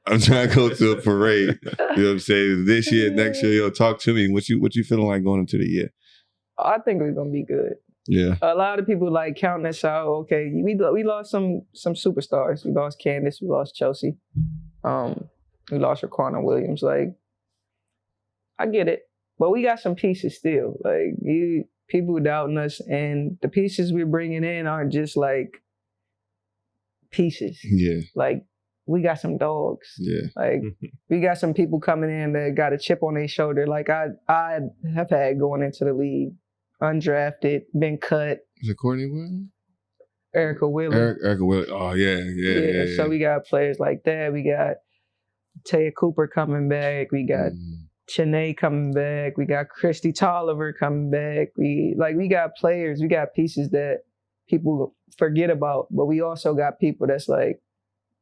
I'm trying to go to a parade. You know what I'm saying? This year, next year, talk to me. What you feeling like going into the year? I think we're gonna be good. Yeah. A lot of people like counting us out. Okay, we lost some superstars. We lost Candace. We lost Chelsea. We lost Raquana Williams. Like, I get it, but we got some pieces still. Like, people doubting us, and the pieces we're bringing in aren't just like pieces. Yeah. Like, we got some dogs. Yeah. Like, we got some people coming in that got a chip on their shoulder. Like I have had going into the league. Undrafted, been cut. Is it Courtney Williams? Erica Wheeler. Erica Wheeler. Oh, yeah. So we got players like that. We got Taya Cooper coming back. We got Chanae coming back. We got Christy Tolliver coming back. We got players. We got pieces that people forget about. But we also got people that's like,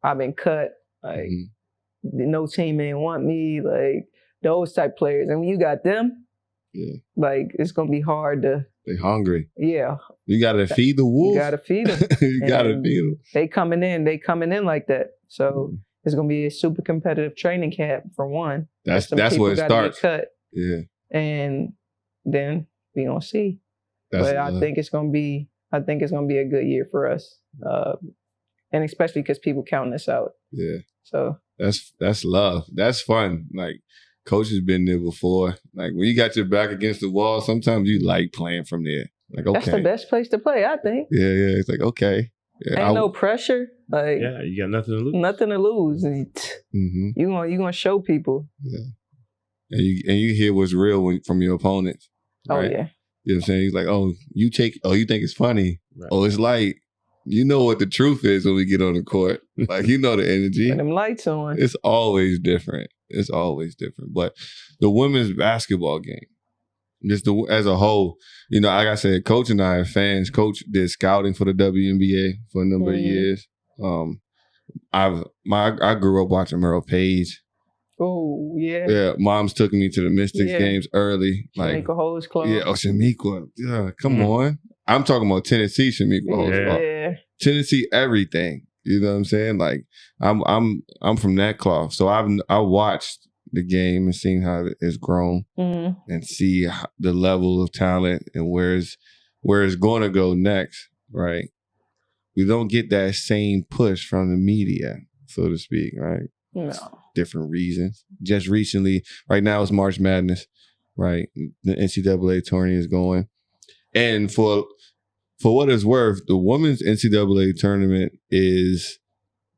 I've been cut. Like, no team ain't want me. Like, those type players. And when you got them, like, it's gonna be hard to. They hungry. Yeah. You gotta feed the wolf. You gotta feed them. You gotta feed them. They coming in like that. So it's gonna be a super competitive training camp for one. That's where it starts. Cut. Yeah. And then we gonna see. But I think it's gonna be a good year for us. And especially because people counting us out. Yeah. So that's love. That's fun. Like, Coach has been there before. Like, when you got your back against the wall, sometimes you like playing from there. Like, okay. That's the best place to play, I think. Yeah. It's like, okay. Yeah, ain't no pressure. Like, yeah, you got nothing to lose. Nothing to lose. You gonna show people. Yeah. And you hear what's real from your opponents. Right? Oh yeah. You know what I'm saying? He's like, you think it's funny. Right. Oh, it's like, you know what the truth is when we get on the court. Like, you know the energy. Put them lights on. It's always different. But the women's basketball game, just as a whole, like I said, Coach and I are fans. Coach did scouting for the WNBA for a number of years. I grew up watching Merle Page. Oh, yeah. Yeah, Mom's took me to the Mystics games early. Shamika Holmes-Clark. Yeah, Shamika. Yeah, come on. I'm talking about Tennessee Shamika Holmes-Clark. Yeah. Tennessee everything. You know what I'm saying? Like, I'm from that cloth. So I watched the game and seen how it's grown and see the level of talent and where it's going to go next, right? We don't get that same push from the media, so to speak, right? No. Different reasons. Just recently, right now it's March Madness, right? The NCAA tournament is going. And for what it's worth, the women's NCAA tournament is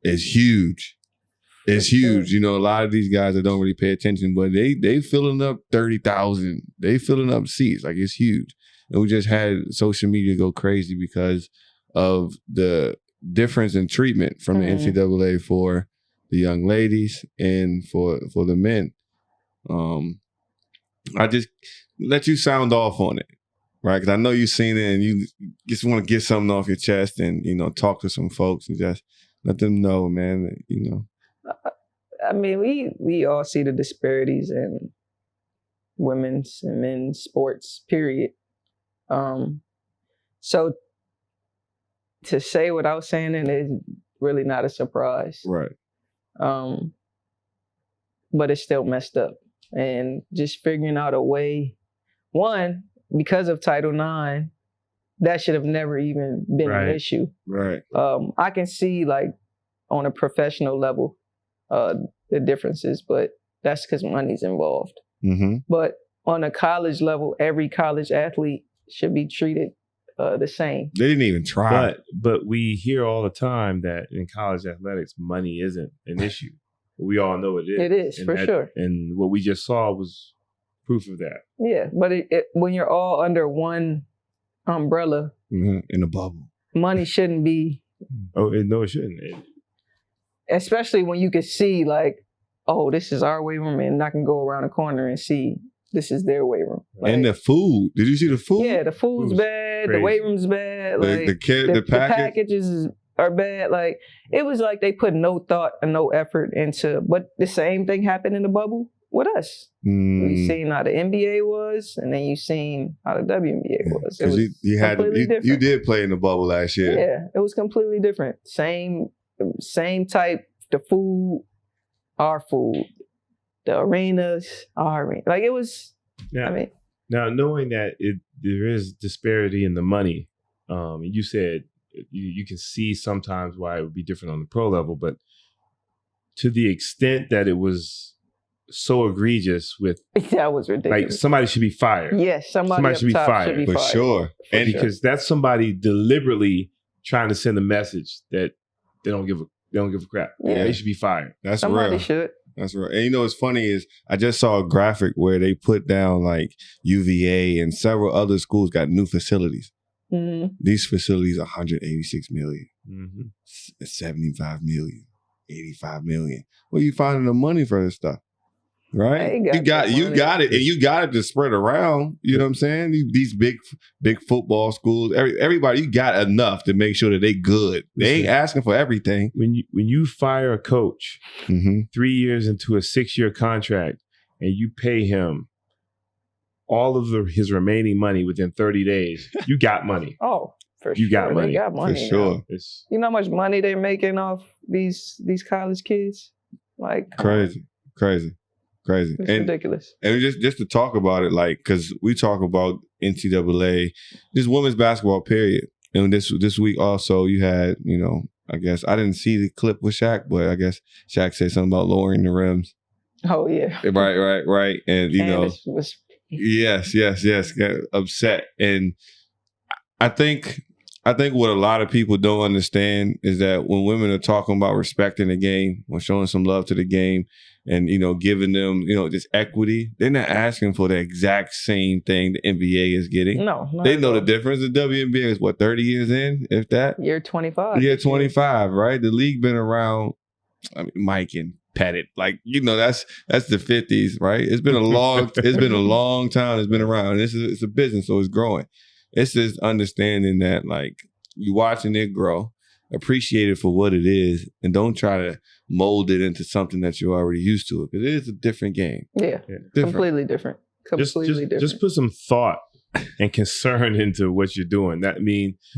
huge. It's huge. A lot of these guys that don't really pay attention, but they filling up 30,000. They filling up seats. Like, it's huge. And we just had social media go crazy because of the difference in treatment from the NCAA for the young ladies and for the men. I just let you sound off on it. Right, because I know you've seen it and you just want to get something off your chest and, talk to some folks and just let them know, man, that, I mean, we all see the disparities in women's and men's sports, period. So to say without saying it is really not a surprise. Right. But it's still messed up. and just figuring out a way. One, because of Title IX, that should have never even been an issue. Right. I can see like on a professional level the differences, but that's because money's involved. Mm-hmm. But on a college level, every college athlete should be treated the same. They didn't even try. But we hear all the time that in college athletics, money isn't an issue. We all know it is. It is, for sure. And what we just saw was proof of that. Yeah, but when you're all under one umbrella, in a bubble, money shouldn't be. Oh, no, it shouldn't. Especially when you can see like, oh, this is our weight room, and I can go around the corner and see this is their weight room. Like, and the food. Did you see the food? Yeah, the food's bad. Crazy. The weight room's bad. Like The packages are bad. Like it was like they put no thought and no effort into. But the same thing happened in the bubble with us. You seen how the NBA was, and then you seen how the WNBA was. It was you did play in the bubble last year. Yeah, it was completely different. Same type. The food, our food. The arenas, our arena. Like it was. Now knowing that there is disparity in the money, you said you can see sometimes why it would be different on the pro level, but to the extent that it was so egregious with that was ridiculous. Like somebody should be fired. Yes, somebody should be fired. For sure. Because that's somebody deliberately trying to send a message that they don't give a crap. Yeah. They should be fired. That's somebody real. should. That's right. And you know what's funny is I just saw a graphic where they put down like UVA and several other schools got new facilities. Mm-hmm. These facilities are 186 million, Mm-hmm. 75 million, 85 million. Where you finding the money for this stuff? Right? You got it, and you got it to spread around. You know what I'm saying? These big football schools, everybody, you got enough to make sure that they good. They ain't asking for everything. When you fire a coach 3 years into a 6-year contract and you pay him all of his remaining money within 30 days, you got money. Oh, for you sure. got money. They got money. For sure. You know how much money they're making off these college kids? Like crazy. It's ridiculous. And just to talk about it, like, because we talk about NCAA, just women's basketball, period. And this week also, you had, I guess, I didn't see the clip with Shaq, but I guess Shaq said something about lowering the rims. Oh, yeah. Right. And, it was... Yes. Got upset. And I think what a lot of people don't understand is that when women are talking about respecting the game, or showing some love to the game, and, giving them, just equity, they're not asking for the exact same thing the NBA is getting. No. They know the difference. The WNBA is, 30 years in, if that? Year 25. Year 25, right? The league been around, Mike and Pettit, that's the 50s, right? It's been a long time it's been around. It's a business, so it's growing. It's just understanding that, you watching it grow, appreciate it for what it is, and don't try to mold it into something that you're already used to. Because it is a different game. Yeah. Completely different. Different. Just put some thought and concern into what you're doing. That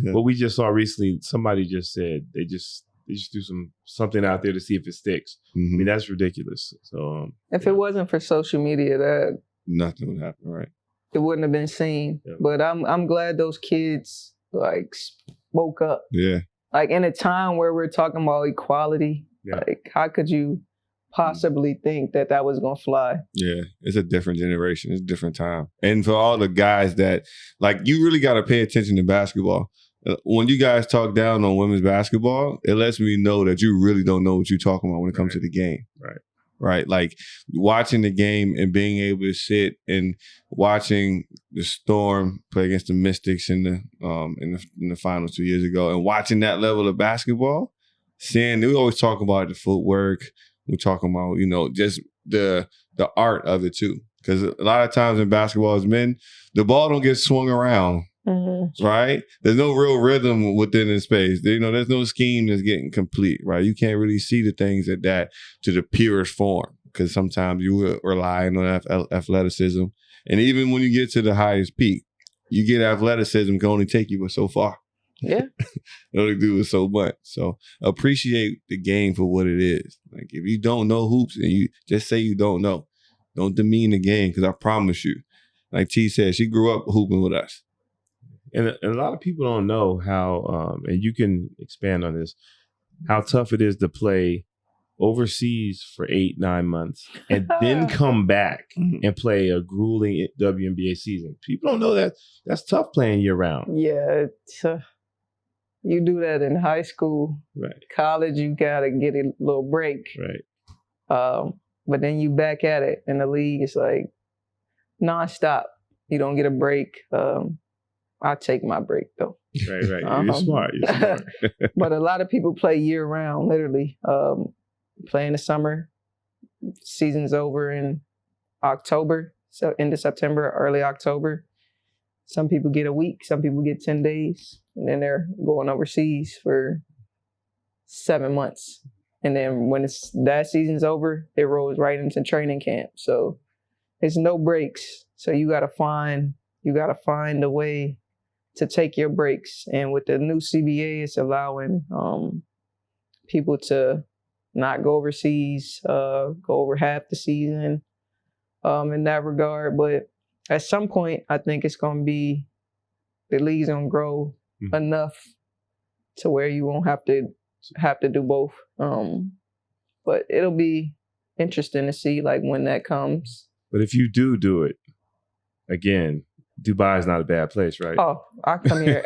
what we just saw recently, somebody just said they just threw something out there to see if it sticks. Mm-hmm. That's ridiculous. So if it wasn't for social media, that nothing would happen, right? It wouldn't have been seen. Yeah. But I'm glad those kids spoke up. Yeah. In a time where we're talking about equality, how could you possibly think that was gonna fly? Yeah, it's a different generation. It's a different time. And for all the guys that you really got to pay attention to basketball. When you guys talk down on women's basketball, it lets me know that you really don't know what you're talking about when it comes to the game. Right. Watching the game and being able to sit and watching the Storm play against the Mystics in the finals 2 years ago, and watching that level of basketball, we always talk about the footwork. We're talking about, just the art of it too. Because a lot of times in basketball as men, the ball don't get swung around. Mm-hmm. Right? There's no real rhythm within the space. There's no scheme that's getting complete, right? You can't really see the things that to the purest form, because sometimes you rely on athleticism. And even when you get to the highest peak, you get athleticism can only take you but so far. Yeah. It only do is so much. So appreciate the game for what it is. If you don't know hoops, and you just say you don't know, Don't demean the game, because I promise you, like T said, she grew up hooping with us. And a lot of people don't know how, and you can expand on this, how tough it is to play overseas for 8-9 months and then come back and play a grueling WNBA season. People don't know that. That's tough playing year round. Yeah, you do that in high school. Right. College, you gotta get a little break. Right. But then you back at it in the league. It's like nonstop. You don't get a break. I take my break though. Right. You're smart. But a lot of people play year round, literally. Play in the summer. Season's over in October, so end of September, early October. Some people get a week, some people get 10 days, and then they're going overseas for 7 months. And then when that season's over, it rolls right into training camp. So it's no breaks. So you gotta find a way to take your breaks. And with the new CBA, it's allowing people to not go overseas, go over half the season in that regard. But at some point, I think it's going to be, the league's going to grow enough to where you won't have to do both. But it'll be interesting to see like when that comes. But if you do it, again, Dubai is not a bad place, right? Oh, I come here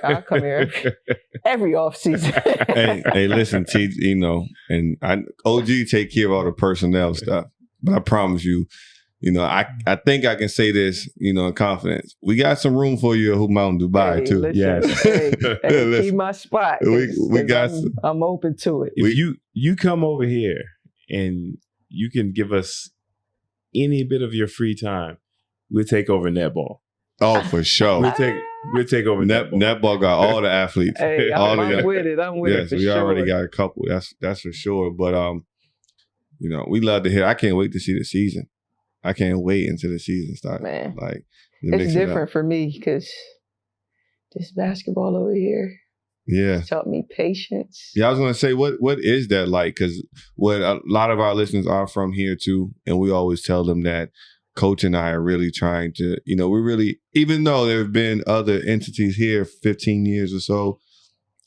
every off season. hey, listen, T, and OG take care of all the personnel stuff, but I promise you, I think I can say this, in confidence. We got some room for you at Hoopmountain, Dubai too. Listen, yes, hey, keep my spot. We got. I'm open to it. If you come over here and you can give us any bit of your free time, we'll take over netball. Oh, for sure. We'll take over netball. Netball got all the athletes. Hey, I'm with it. I'm with it for we sure. already got a couple. That's for sure. But we love to hear. I can't wait to see the season. I can't wait until the season starts. Man, like it's different for me because this basketball over here. Yeah, taught me patience. Yeah, I was gonna say, what is that like? Because what a lot of our listeners are from here too, and we always tell them that Coach and I are really trying to, we're really, even though there have been other entities here 15 years or so,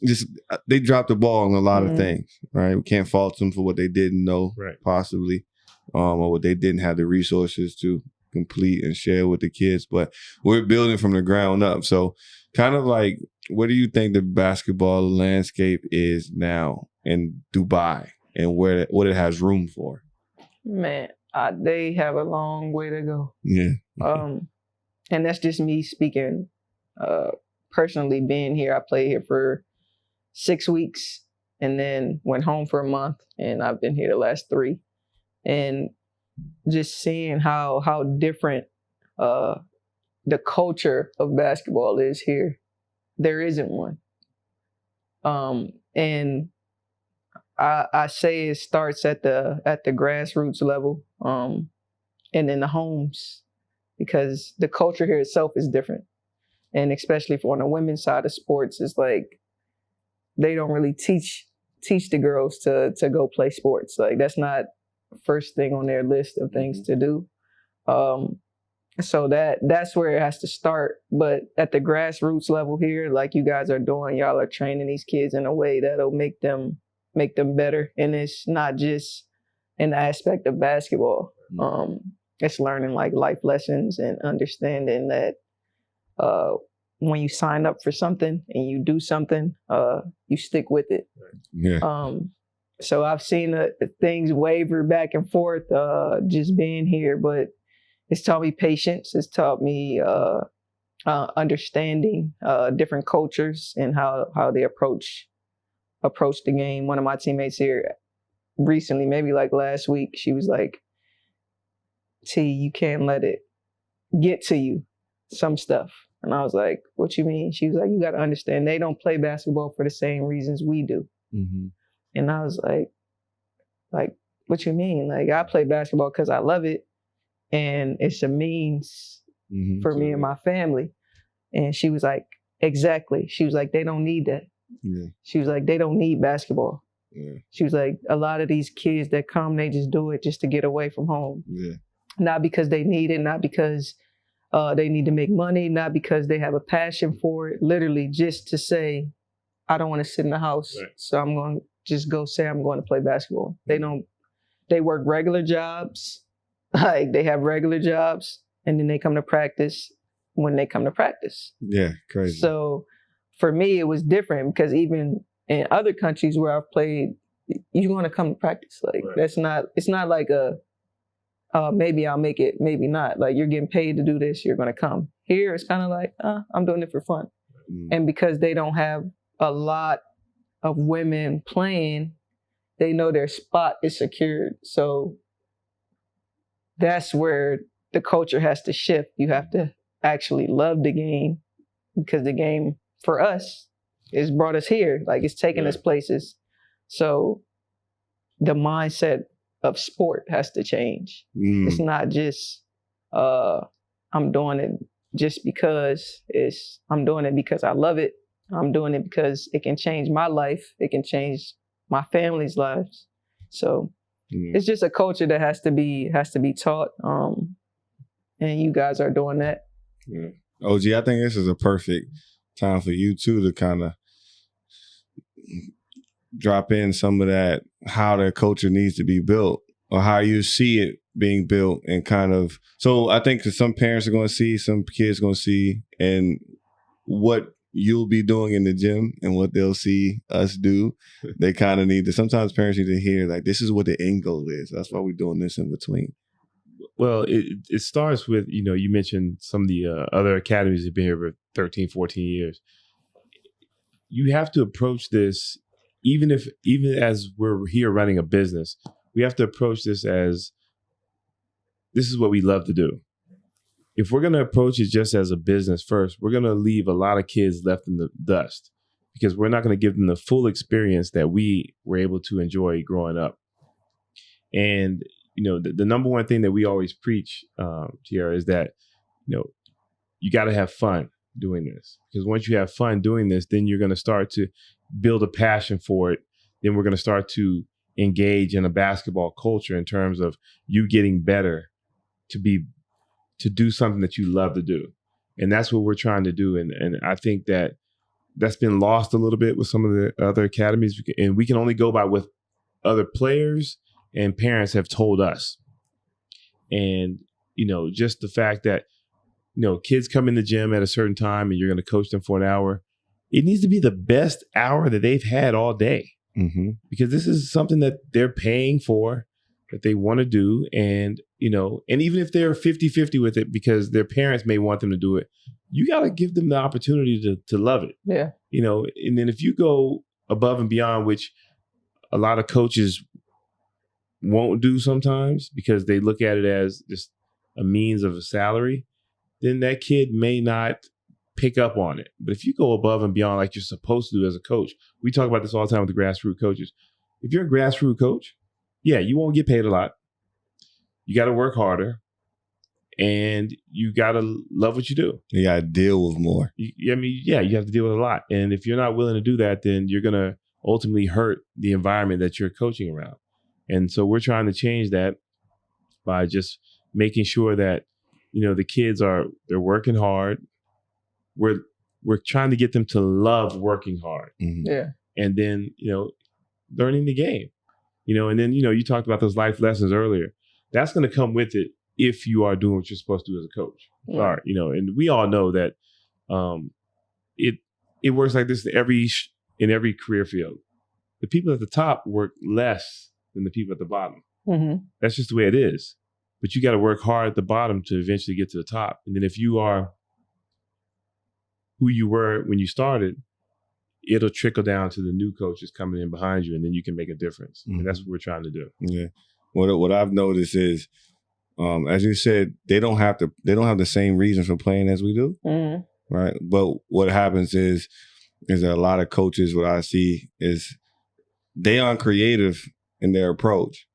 just they dropped the ball on a lot of things, right? We can't fault them for what they didn't know, possibly, or what they didn't have the resources to complete and share with the kids. But we're building from the ground up. So kind of like, what do you think the basketball landscape is now in Dubai and what it has room for? Man, they have a long way to go. Yeah. And that's just me speaking. Personally, being here, I played here for 6 weeks and then went home for a month, and I've been here the last 3. And just seeing how different the culture of basketball is here. There isn't one. And I say it starts at the grassroots level, and in the homes, because the culture here itself is different. And especially for on the women's side of sports, it's like they don't really teach the girls to go play sports. Like that's not the first thing on their list of things to do. So that's where it has to start. But at the grassroots level here, like you guys are doing, y'all are training these kids in a way that'll make them better. And it's not just in the aspect of basketball. It's learning like life lessons and understanding that when you sign up for something and you do something, you stick with it. Yeah. So I've seen things waver back and forth just being here, but it's taught me patience. It's taught me understanding different cultures and how they approach the game. One of my teammates here recently, maybe like last week, she was like, T, you can't let it get to you, some stuff. And I was like, what you mean? She was like, you got to understand, they don't play basketball for the same reasons we do. Mm-hmm. And I was like, what you mean? Like, I play basketball because I love it. And it's a means for me and my family. And she was like, exactly. She was like, they don't need that. Yeah. She was like, they don't need basketball. Yeah. She was like, a lot of these kids that come, they just do it just to get away from home. Yeah. not because they need it, not because they need to make money, not because they have a passion for it. Literally, just to say, I don't want to sit in the house, Right. so I'm going to just go say I'm going to play basketball. They work regular jobs, like they have regular jobs, and then they come to practice when they come to practice. Yeah, crazy. So for me, it was different because even in other countries where I've played, you're going to come to practice. Like Right. it's not like maybe I'll make it, maybe not. Like you're getting paid to do this, you're going to come. Here, it's kind of like, I'm doing it for fun. And because they don't have a lot of women playing, they know their spot is secured. So that's where the culture has to shift. You have to actually love the game, because the game for us has brought us here. Like it's taken us places. So the mindset of sport has to change. It's not just I'm doing it just because I'm doing it because I love it. I'm doing it because it can change my life. It can change my family's lives. So it's just a culture that has to be taught. And you guys are doing that. Yeah. OG, I think this is a perfect time for you too to kind of drop in some of that, how the culture needs to be built or how you see it being built, and kind of, so I think that some parents are going to see, some kids are going to see, and what you'll be doing in the gym and what they'll see us do, they kind of need to, sometimes parents need to hear like, this is what the end goal is. That's why we're doing this in between. Well, it starts with, you mentioned some of the other academies that have been here for 13, 14 years. You have to approach this, even as we're here running a business, we have to approach this as, this is what we love to do. If we're going to approach it just as a business first, we're going to leave a lot of kids left in the dust, because we're not going to give them the full experience that we were able to enjoy growing up. And the number one thing that we always preach, Tierra, is that, you got to have fun doing this. Because once you have fun doing this, then you're going to start to build a passion for it. Then we're going to start to engage in a basketball culture in terms of you getting better to do something that you love to do. And that's what we're trying to do. And I think that's been lost a little bit with some of the other academies. And we can only go by what other players and parents have told us. And, just the fact that, kids come in the gym at a certain time and you're going to coach them for an hour, it needs to be the best hour that they've had all day. Mm-hmm. Because this is something that they're paying for, that they want to do. And, and even if they're 50-50 with it, because their parents may want them to do it, you got to give them the opportunity to love it. Yeah. And then if you go above and beyond, which a lot of coaches won't do sometimes because they look at it as just a means of a salary, then that kid may not pick up on it. But if you go above and beyond like you're supposed to do as a coach, we talk about this all the time with the grassroots coaches. If you're a grassroots coach, yeah, you won't get paid a lot. You got to work harder, and you got to love what you do. You got to deal with more. You have to deal with a lot. And if you're not willing to do that, then you're going to ultimately hurt the environment that you're coaching around. And so we're trying to change that by just making sure that, the kids they're working hard. We're trying to get them to love working hard. Mm-hmm. Yeah. And then, learning the game, and then, you talked about those life lessons earlier. That's going to come with it if you are doing what you're supposed to do as a coach. Yeah. All right. And we all know that it works like this in every career field. The people at the top work less than the people at the bottom. Mm-hmm. That's just the way it is. But you got to work hard at the bottom to eventually get to the top. And then if you are who you were when you started, it'll trickle down to the new coaches coming in behind you, and then you can make a difference. Mm-hmm. And that's what we're trying to do. Yeah. What I've noticed is, as you said, they don't have the same reason for playing as we do. Mm-hmm. Right. But what happens is that a lot of coaches, what I see is they aren't creative in their approach.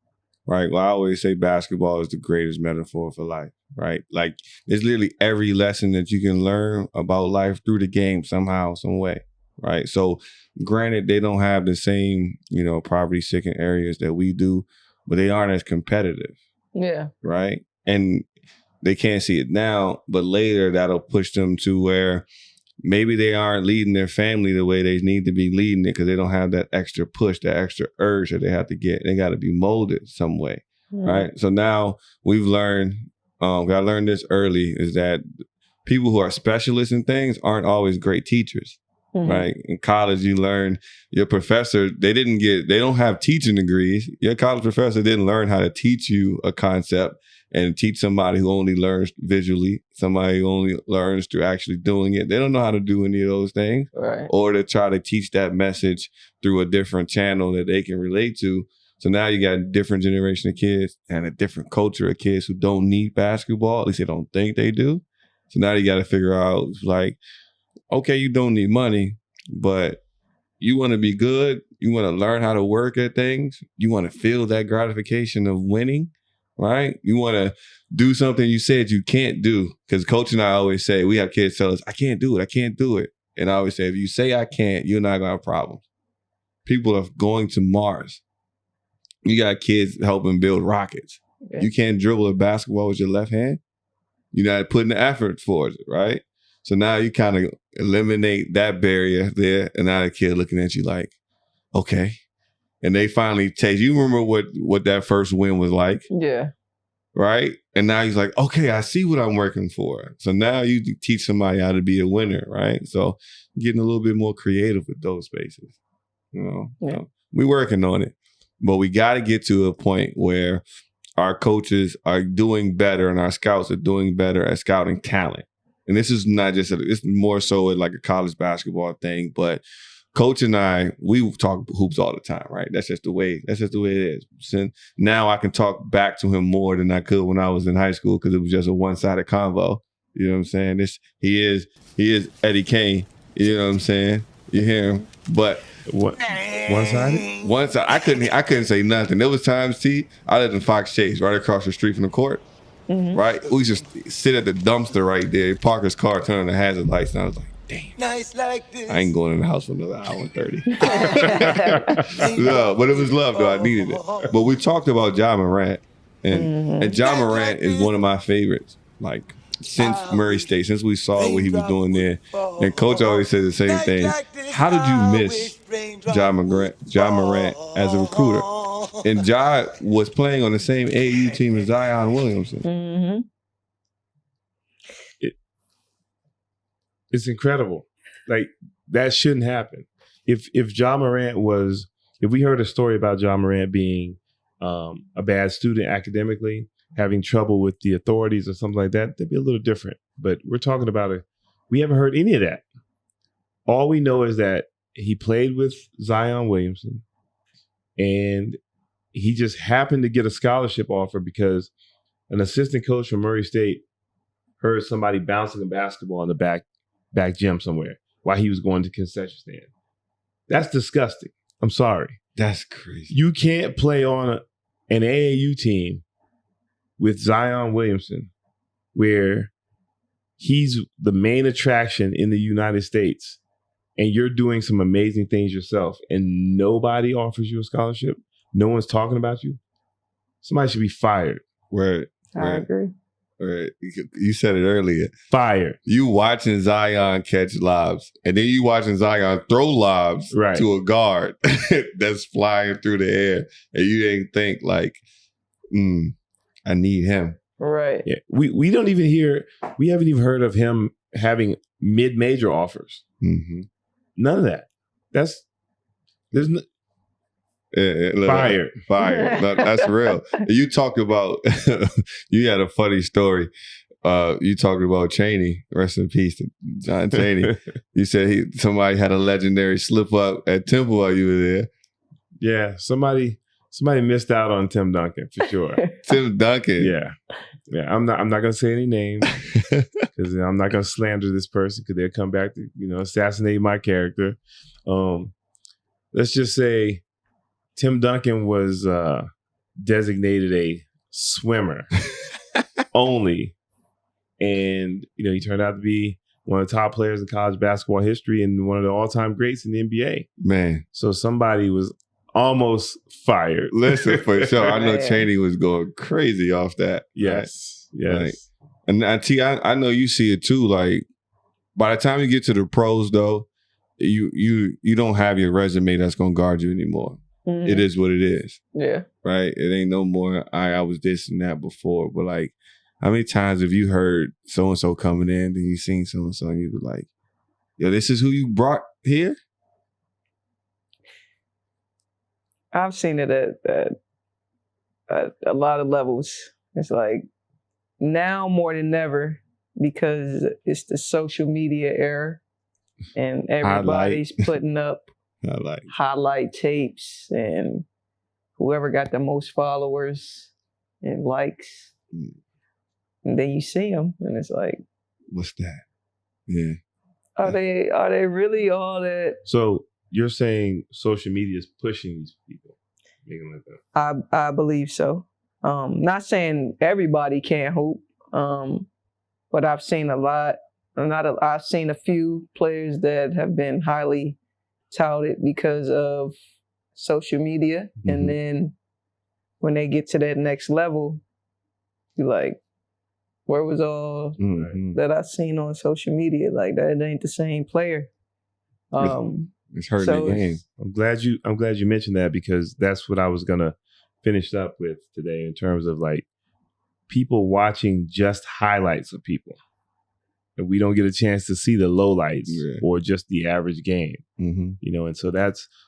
Right. Well, I always say basketball is the greatest metaphor for life. Right. Like there's literally every lesson that you can learn about life through the game somehow, some way. Right. So granted, they don't have the same, poverty stricken areas that we do, but they aren't as competitive. Yeah. Right. and they can't see it now, but later that'll push them to where maybe they aren't leading their family the way they need to be leading it because they don't have that extra push, that extra urge that they have to get. They got to be molded some way, right? So now we've learned, I learned this early, is that people who are specialists in things aren't always great teachers. Right? In college, you learn your professor, they don't have teaching degrees. Your college professor didn't learn how to teach you a concept and teach somebody who only learns visually, somebody who only learns through actually doing it. They don't know how to do any of those things, Right. or to try to teach that message through a different channel that they can relate to. So now you got a different generation of kids and a different culture of kids who don't need basketball. At least they don't think they do. So now you got to figure out, like, okay, you don't need money, but you want to be good. You want to learn how to work at things. You want to feel that gratification of winning, right? You want to do something you said you can't do. Because Coach and I always say, we have kids tell us, I can't do it. I can't do it. And I always say, if you say I can't, you're not going to have problems. People are going to Mars. You got kids helping build rockets. Yeah. You can't dribble a basketball with your left hand. You're not putting the effort towards it, right? So now you kind of eliminate that barrier there, and now the kid looking at you like, okay. And they finally taste. You remember what that first win was like? Yeah. Right? And now he's like, okay, I see what I'm working for. So now you teach somebody how to be a winner, right? So getting a little bit more creative with those spaces. You know, Yeah. We're working on it. But we got to get to a point where our coaches are doing better and our scouts are doing better at scouting talent. And this is not just, it's more so like a college basketball thing, but Coach and I, we talk hoops all the time, right? That's just the way it is. So now I can talk back to him more than I could when I was in high school because it was just a one-sided convo. You know what I'm saying? He is Eddie Kane. You know what I'm saying? You hear him? But What? One-sided? once I couldn't say nothing. There was times, I lived in Fox Chase, right across the street from the court. Right? We just sit at the dumpster right there, park his car, turn on the hazard lights, and I was like, damn. Nice like this. I ain't going in the house for another hour and 30. No, but it was love, though. I needed it. But we talked about Ja Morant, and Ja Morant is one of my favorites, like, since Murray State, since we saw what he was doing there. And Coach always said the same thing. How did you miss Ja Morant as a recruiter? And Ja was playing on the same AAU team as Zion Williamson. It's incredible. Like, that shouldn't happen. If we heard a story about Ja Morant being a bad student academically, having trouble with the authorities or something like that, that'd be a little different. But we're talking about we haven't heard any of that. All we know is that he played with Zion Williamson, and he just happened to get a scholarship offer because an assistant coach from Murray State heard somebody bouncing a basketball in the back gym somewhere while he was going to concession stand. That's disgusting. I'm sorry. That's crazy. You can't play on an AAU team with Zion Williamson, where he's the main attraction in the United States, and you're doing some amazing things yourself, and nobody offers you a scholarship. No one's talking about you. Somebody should be fired. Right. I agree. Right. You said it earlier. Fired. You watching Zion catch lobs, and then you watching Zion throw lobs to a guard that's flying through the air, and you didn't think like, I need him. Right. Yeah. We don't even we haven't even heard of him having mid-major offers. Mm-hmm. None of that. There's no, fired. No, that's real. You talked about, you had a funny story. You talked about Chaney, rest in peace to John Chaney. You said somebody had a legendary slip up at Temple while you were there. Yeah, somebody missed out on Tim Duncan for sure. Tim Duncan. Yeah. I'm not gonna say any names because I'm not gonna slander this person because they'll come back to assassinate my character. Let's just say Tim Duncan was designated a swimmer only, and he turned out to be one of the top players in college basketball history and one of the all-time greats in the NBA. Man, so somebody was almost fired. Listen, for sure. I know Chaney was going crazy off that. Yes. Yes. Like, and T, I know you see it too. Like by the time you get to the pros, though, you don't have your resume that's gonna guard you anymore. Mhm. It is what it is. Yeah. Right? It ain't no more. I was this and that before. But like, how many times have you heard so and so coming in, and you seen so and so, and you were like, "Yo, this is who you brought here." I've seen it at a lot of levels. It's like now more than ever because it's the social media era and everybody's putting up highlight tapes and whoever got the most followers and likes. And then you see them and it's like, what's that? Yeah. Are they really all that? So you're saying social media is pushing these people, making like that? I believe so. Not saying everybody can't hoop, but I've seen I've seen a few players that have been highly touted because of social media, and then when they get to that next level, you're like, where was all that I seen on social media? Like that ain't the same player. It's hurting the game. I'm glad you mentioned that because that's what I was gonna finish up with today in terms of like people watching just highlights of people. And we don't get a chance to see the lowlights or just the average game. You know, and so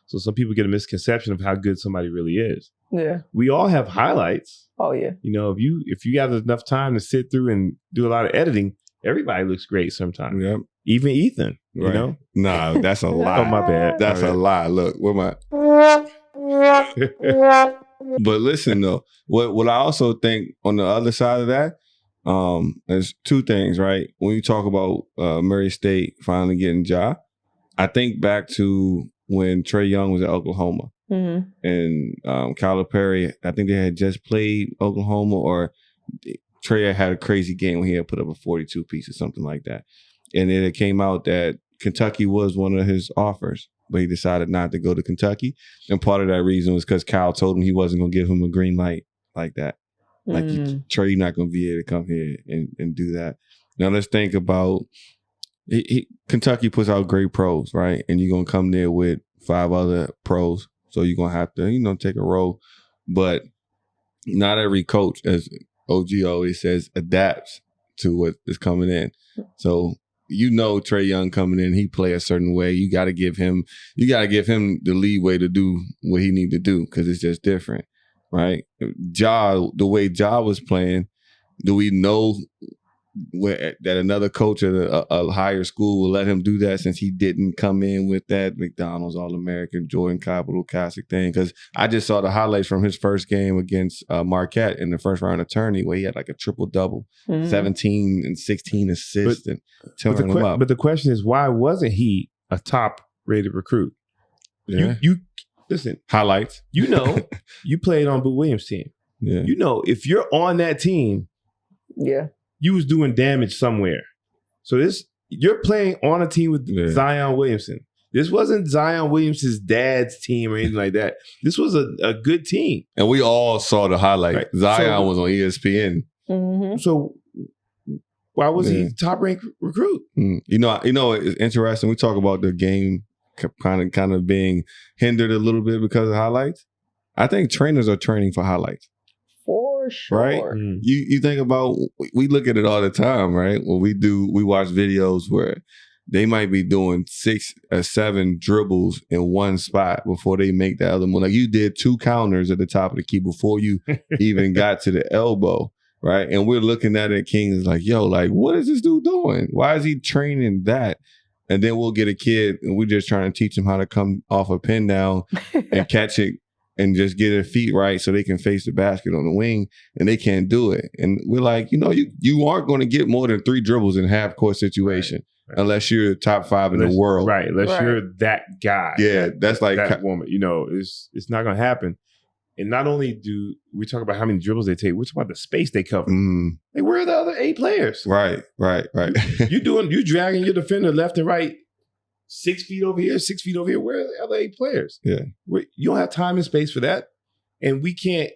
some people get a misconception of how good somebody really is. Yeah. We all have highlights. Oh yeah. You know, if you got enough time to sit through and do a lot of editing, everybody looks great sometimes. Yep. Even Ethan, you know? Nah, that's a lie. Oh, my bad. That's a lie. Look, where my But listen though, what I also think on the other side of that, there's two things, right? When you talk about Murray State finally getting Ja, I think back to when Trae Young was at Oklahoma. And Calipari, I think they had just played Oklahoma, or Trae had a crazy game when he had put up a 42 piece or something like that. And then it came out that Kentucky was one of his offers, but he decided not to go to Kentucky. And part of that reason was because Cal told him he wasn't going to give him a green light like that. Like, Trae, you're not going to be able to come here and do that. Now, let's think about Kentucky puts out great pros, right? And you're going to come there with 5 other pros. So you're going to have to, take a role. But not every coach, as OG always says, adapts to what is coming in. So, Trae Young coming in, he play a certain way. You got to give him the leeway to do what he need to do because it's just different, right? The way Ja was playing, do we know that another coach at a higher school will let him do that since he didn't come in with that McDonald's All-American Jordan Capital Classic thing? Because I just saw the highlights from his first game against Marquette in the first round of tourney where he had like a triple-double, 17 and 16 assists and tearing them up. But the question is, why wasn't he a top-rated recruit? Yeah. You listen, highlights. You played on Boo Williams' team. Yeah. If you're on that team, you was doing damage somewhere. So you're playing on a team with Zion Williamson. This wasn't Zion Williamson's dad's team or anything like that. This was a good team. And we all saw the highlight. Right. Zion was on ESPN. So why was he top ranked recruit? It's interesting. We talk about the game kind of being hindered a little bit because of highlights. I think trainers are training for highlights. For sure. Right? You think about, we look at it all the time, right? When we watch videos where they might be doing 6 or 7 dribbles in one spot before they make the other one. Like you did 2 counters at the top of the key before you even got to the elbow, right? And we're looking at it, King is like, yo, like, what is this dude doing? Why is he training that? And then we'll get a kid and we're just trying to teach him how to come off a pin down and catch it and just get their feet right so they can face the basket on the wing, and they can't do it. And we're like, you aren't going to get more than 3 dribbles in a half-court situation unless you're top 5 in the world. Right, unless you're that guy. Yeah, that's like that woman. It's not going to happen. And not only do we talk about how many dribbles they take, we're talking about the space they cover. Like, where are the other 8 players? Right. You dragging your defender left and right, 6 feet over here, 6 feet over here. Where are the other 8 players? Yeah. You don't have time and space for that. And we can't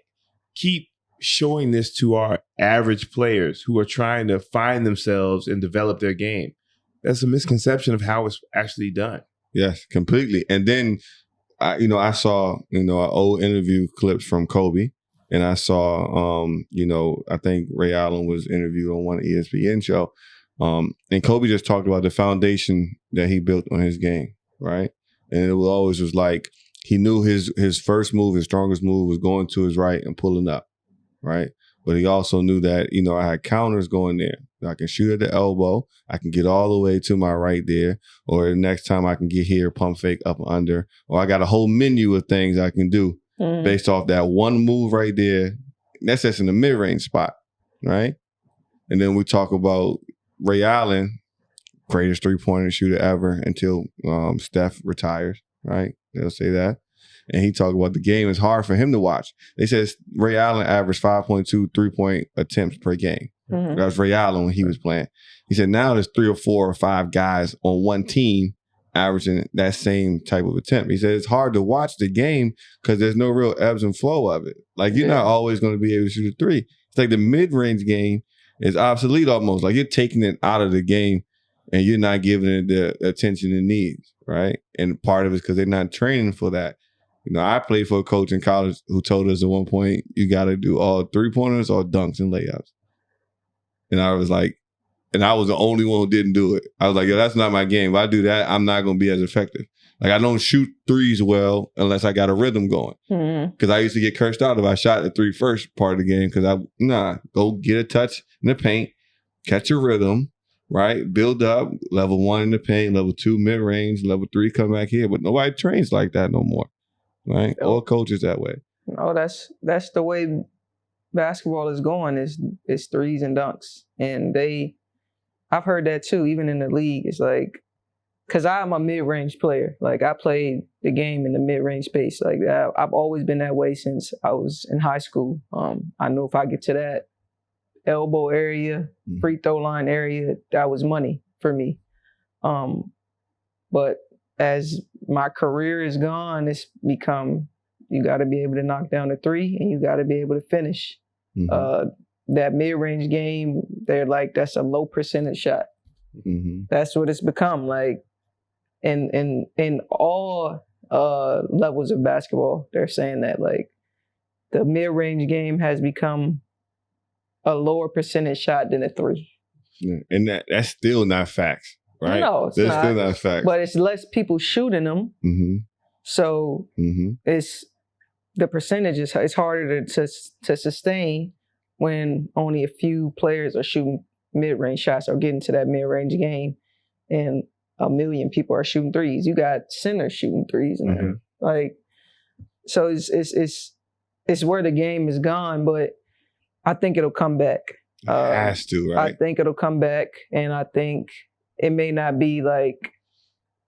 keep showing this to our average players who are trying to find themselves and develop their game. That's a misconception of how it's actually done. Yes, completely. And then, I saw, old interview clips from Kobe, and I saw, I think Ray Allen was interviewed on one ESPN show, and Kobe just talked about the foundation that he built on his game, right? And it always was like he knew his first move, his strongest move was going to his right and pulling up, right? But he also knew that, I had counters going there. I can shoot at the elbow. I can get all the way to my right there. Or the next time I can get here, pump fake up under. Or I got a whole menu of things I can do based off that one move right there. That's just in the mid-range spot, right? And then we talk about Ray Allen, greatest three-pointer shooter ever until Steph retires, right? They'll say that. And he talked about the game is hard for him to watch. They said Ray Allen averaged 5.2 3-point attempts per game. Mm-hmm. That was Ray Allen when he was playing. He said now there's 3 or 4 or 5 guys on one team averaging that same type of attempt. He said it's hard to watch the game because there's no real ebbs and flow of it. Like you're not always going to be able to shoot a three. It's like the mid-range game is obsolete almost. Like you're taking it out of the game and you're not giving it the attention it needs, right? And part of it is because they're not training for that. I played for a coach in college who told us at one point, you got to do all three-pointers or dunks and layups. And I was like, and I was the only one who didn't do it. I was like, that's not my game. If I do that, I'm not going to be as effective. Like, I don't shoot threes well unless I got a rhythm going. Because I used to get cursed out if I shot the three first part of the game because go get a touch in the paint, catch a rhythm, right? Build up, level 1 in the paint, level 2 mid-range, level 3 come back here. But nobody trains like that no more. Right, all coaches that way. No, that's the way basketball is going. Is threes and dunks, and I've heard that too. Even in the league, it's like, cause I'm a mid-range player. Like I played the game in the mid-range space. Like I've always been that way since I was in high school. I know if I get to that elbow area, free throw line area, that was money for me. But as my career is gone, it's become, you got to be able to knock down the three and you got to be able to finish. That mid-range game, they're like, that's a low percentage shot. That's what it's become. Like in all levels of basketball, they're saying that like the mid-range game has become a lower percentage shot than a three. Yeah. And that's still not facts. Right? No, it's not. Still not fact. But it's less people shooting them. So it's the percentage is it's harder to sustain when only a few players are shooting mid-range shots or getting to that mid-range game, and a million people are shooting threes. You got centers shooting threes, and like so it's where the game is gone. But I think it'll come back. It has to, right? I think it'll come back, and I think it may not be like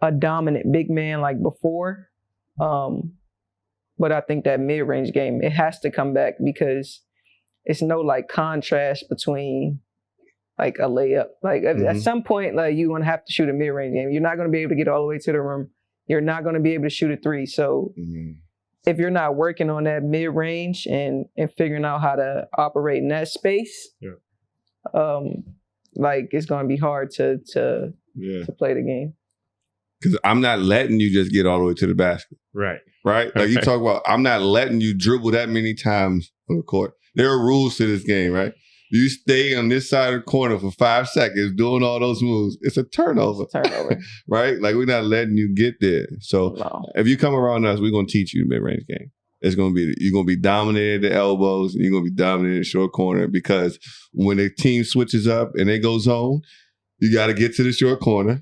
a dominant big man like before, but I think that mid-range game, it has to come back because it's no like contrast between like a layup. Like at some point, like you're gonna have to shoot a mid-range game. You're not gonna be able to get all the way to the rim. You're not gonna be able to shoot a three. So if you're not working on that mid-range and figuring out how to operate in that space, like it's gonna be hard to play the game. Because I'm not letting you just get all the way to the basket. Right. Like you talk about, I'm not letting you dribble that many times on the court. There are rules to this game, right? You stay on this side of the corner for 5 seconds doing all those moves. It's a turnover. Right? Like we're not letting you get there. So if you come around us, we're gonna teach you the mid-range game. It's gonna be you're gonna be dominated at the elbows and you're gonna be dominated in the short corner because when the team switches up and they go zone, you got to get to the short corner.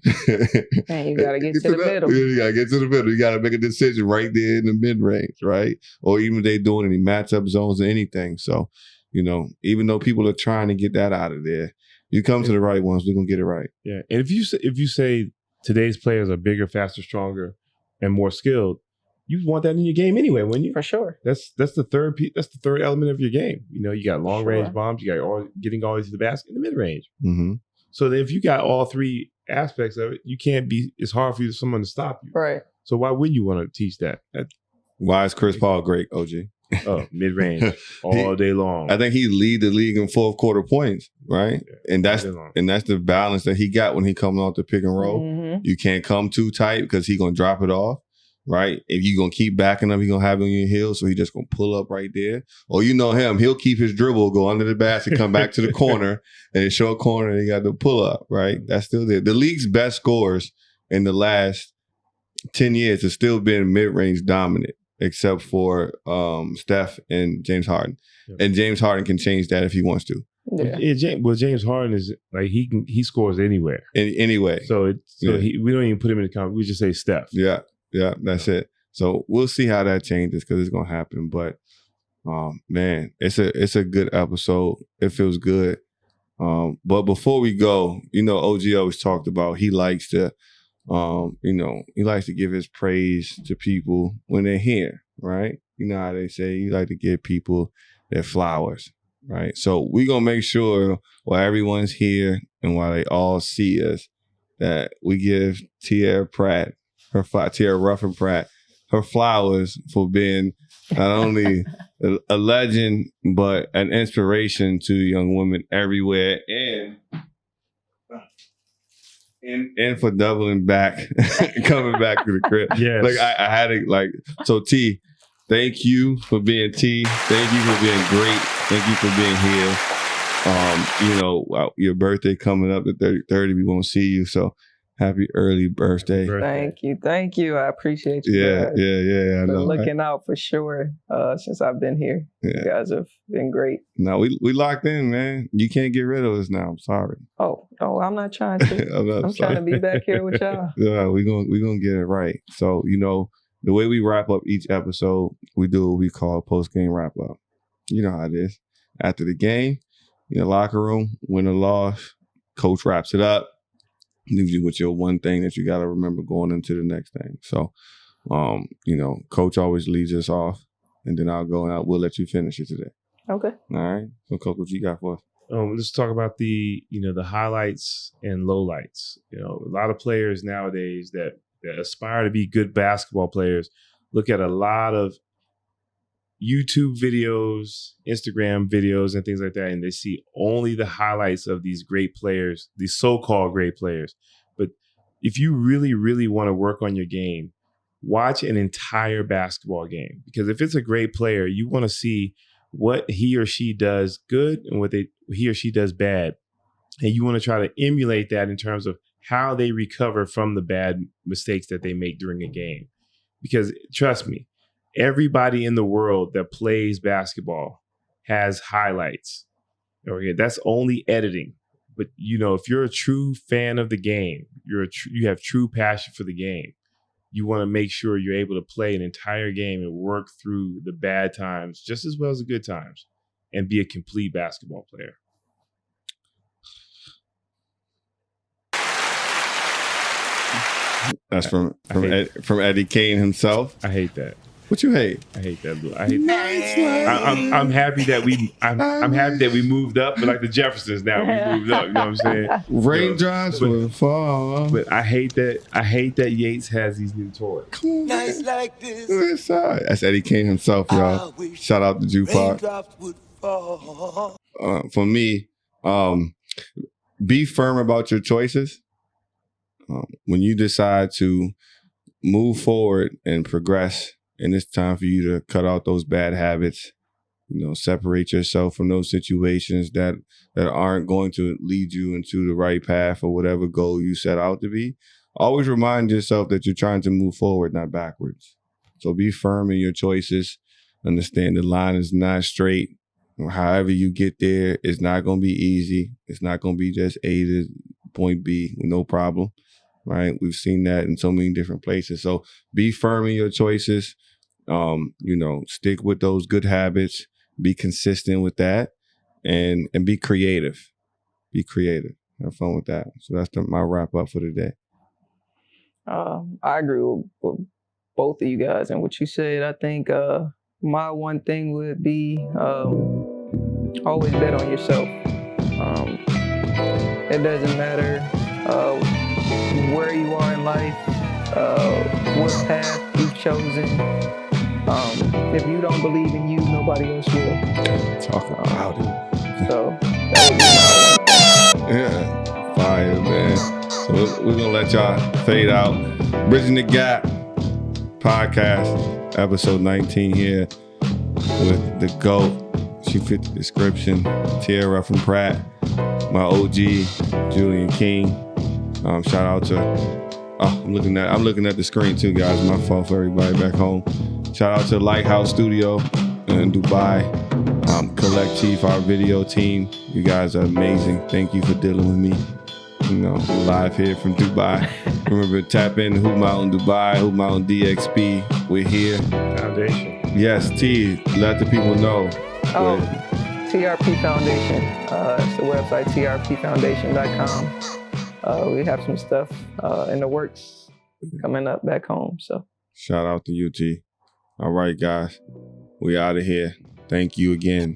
And you got to get to the middle. You got to get to the middle. You got to make a decision right there in the mid-range, right? Or even if they're doing any matchup zones or anything. So, even though people are trying to get that out of there, you come to the right ones, we're going to get it right. Yeah. And if you say today's players are bigger, faster, stronger, and more skilled, you want that in your game anyway, wouldn't you? For sure. That's the third element of your game. You got long-range bombs. You got getting all these to the basket in the mid-range. So that if you got all three aspects of it, it's hard for someone to stop you. Right. So why wouldn't you want to teach that? Why is Chris Paul great, OG? Oh, mid-range all day long. I think he lead the league in fourth quarter points, right? Yeah, And that's all day long. and that's the balance that he got when he comes off the pick and roll. Mhm. You can't come too tight because he's gonna drop it off, right? If you're gonna keep backing up, he's gonna have it on your heels, so he's just gonna pull up right there. Or you know him, he'll keep his dribble, go under the basket, come back to the corner, and in short corner, he got the pull up, right? That's still there. The league's best scorers in the last 10 years has still been mid-range dominant, except for Steph and James Harden. Yeah. And James Harden can change that if he wants to. Yeah. James Harden is like he scores anywhere. Anyway. So Yeah. we don't even put him in the comment. We just say Steph. Yeah, that's it. So we'll see how that changes because it's gonna happen. But man, it's a good episode. It feels good. But before we go, OG always talked about he likes to give his praise to people when they're here, right? You know how they say you like to give people their flowers, right? So we're gonna make sure while everyone's here and while they all see us that we give Tierra Ruffin-Pratt, her flowers for being not only a legend but an inspiration to young women everywhere, and for doubling back, coming back to the crib. Yes. Like I had it so T, thank you for being T. Thank you for being great. Thank you for being here. Your birthday coming up at 30, we won't see you. So happy early birthday. Thank you. I appreciate you. Yeah. guys. I know. For looking out for sure. Since I've been here, Yeah. you guys have been great. No, we locked in, man. You can't get rid of us now. I'm sorry. Oh, I'm not trying to. I'm trying to be back here with y'all. Yeah, we're gonna get it right. So, the way we wrap up each episode, we do what we call a post-game wrap-up. You know how it is. After the game, in the locker room, win or loss, coach wraps it up, leaves you with your one thing that you got to remember going into the next thing. So, coach always leads us off, and then I'll go and we'll let you finish it today. Okay. All right. So, coach, what you got for us? Let's talk about the highlights and lowlights. A lot of players nowadays that aspire to be good basketball players look at a lot of YouTube videos, Instagram videos, and things like that, and they see only the highlights of these great players, these so-called great players. But if you really, really want to work on your game, watch an entire basketball game. Because if it's a great player, you want to see what he or she does good and what he or she does bad. And you want to try to emulate that in terms of how they recover from the bad mistakes that they make during a game. Because trust me, everybody in the world that plays basketball has highlights. Okay, that's only editing. But if you're a true fan of the game, you have true passion for the game. You want to make sure you're able to play an entire game and work through the bad times just as well as the good times and be a complete basketball player. That's from Eddie Kane himself. I hate that. What you hate? I hate that. I hate that. I'm happy that I'm happy that we moved up, but like the Jeffersons now, we moved up. You know what I'm saying? Raindrops will fall. But I hate that Yates has these new toys. Nights like this. That's Eddie Kane himself, y'all. Shout out to Jupar. For me, be firm about your choices. When you decide to move forward and progress, and it's time for you to cut out those bad habits, separate yourself from those situations that aren't going to lead you into the right path or whatever goal you set out to be. Always remind yourself that you're trying to move forward, not backwards. So be firm in your choices. Understand the line is not straight. However you get there, it's not going to be easy. It's not going to be just A to point B with no problem. Right? We've seen that in so many different places. So be firm in your choices. Stick with those good habits. Be consistent with that, and be creative. Be creative. Have fun with that. So that's my wrap up for today. I agree with both of you guys and what you said. I think my one thing would be always bet on yourself. It doesn't matter where you are in life, what path you've chosen. If you don't believe in you, nobody else will. Talk about it. So that would be my one thing. Yeah, fire, man. So we're gonna let y'all fade out. Bridgin the Gap podcast, episode 19 here with the GOAT. She fit the description. Tierra Ruffin-Pratt, my OG, Julian King. Shout out to. I'm looking at the screen too, guys. My fault for everybody back home. Shout out to Lighthouse Studio in Dubai. Collective, our video team. You guys are amazing. Thank you for dealing with me. Live here from Dubai. Remember, tap in Hoopmountain.ae, Hoopmountain.DXP. We're here. Foundation. Yes, T. Let the people know. TRP Foundation. It's the website, trpfoundation.com. We have some stuff in the works coming up back home. So shout out to UT. All right, guys. We out of here. Thank you again.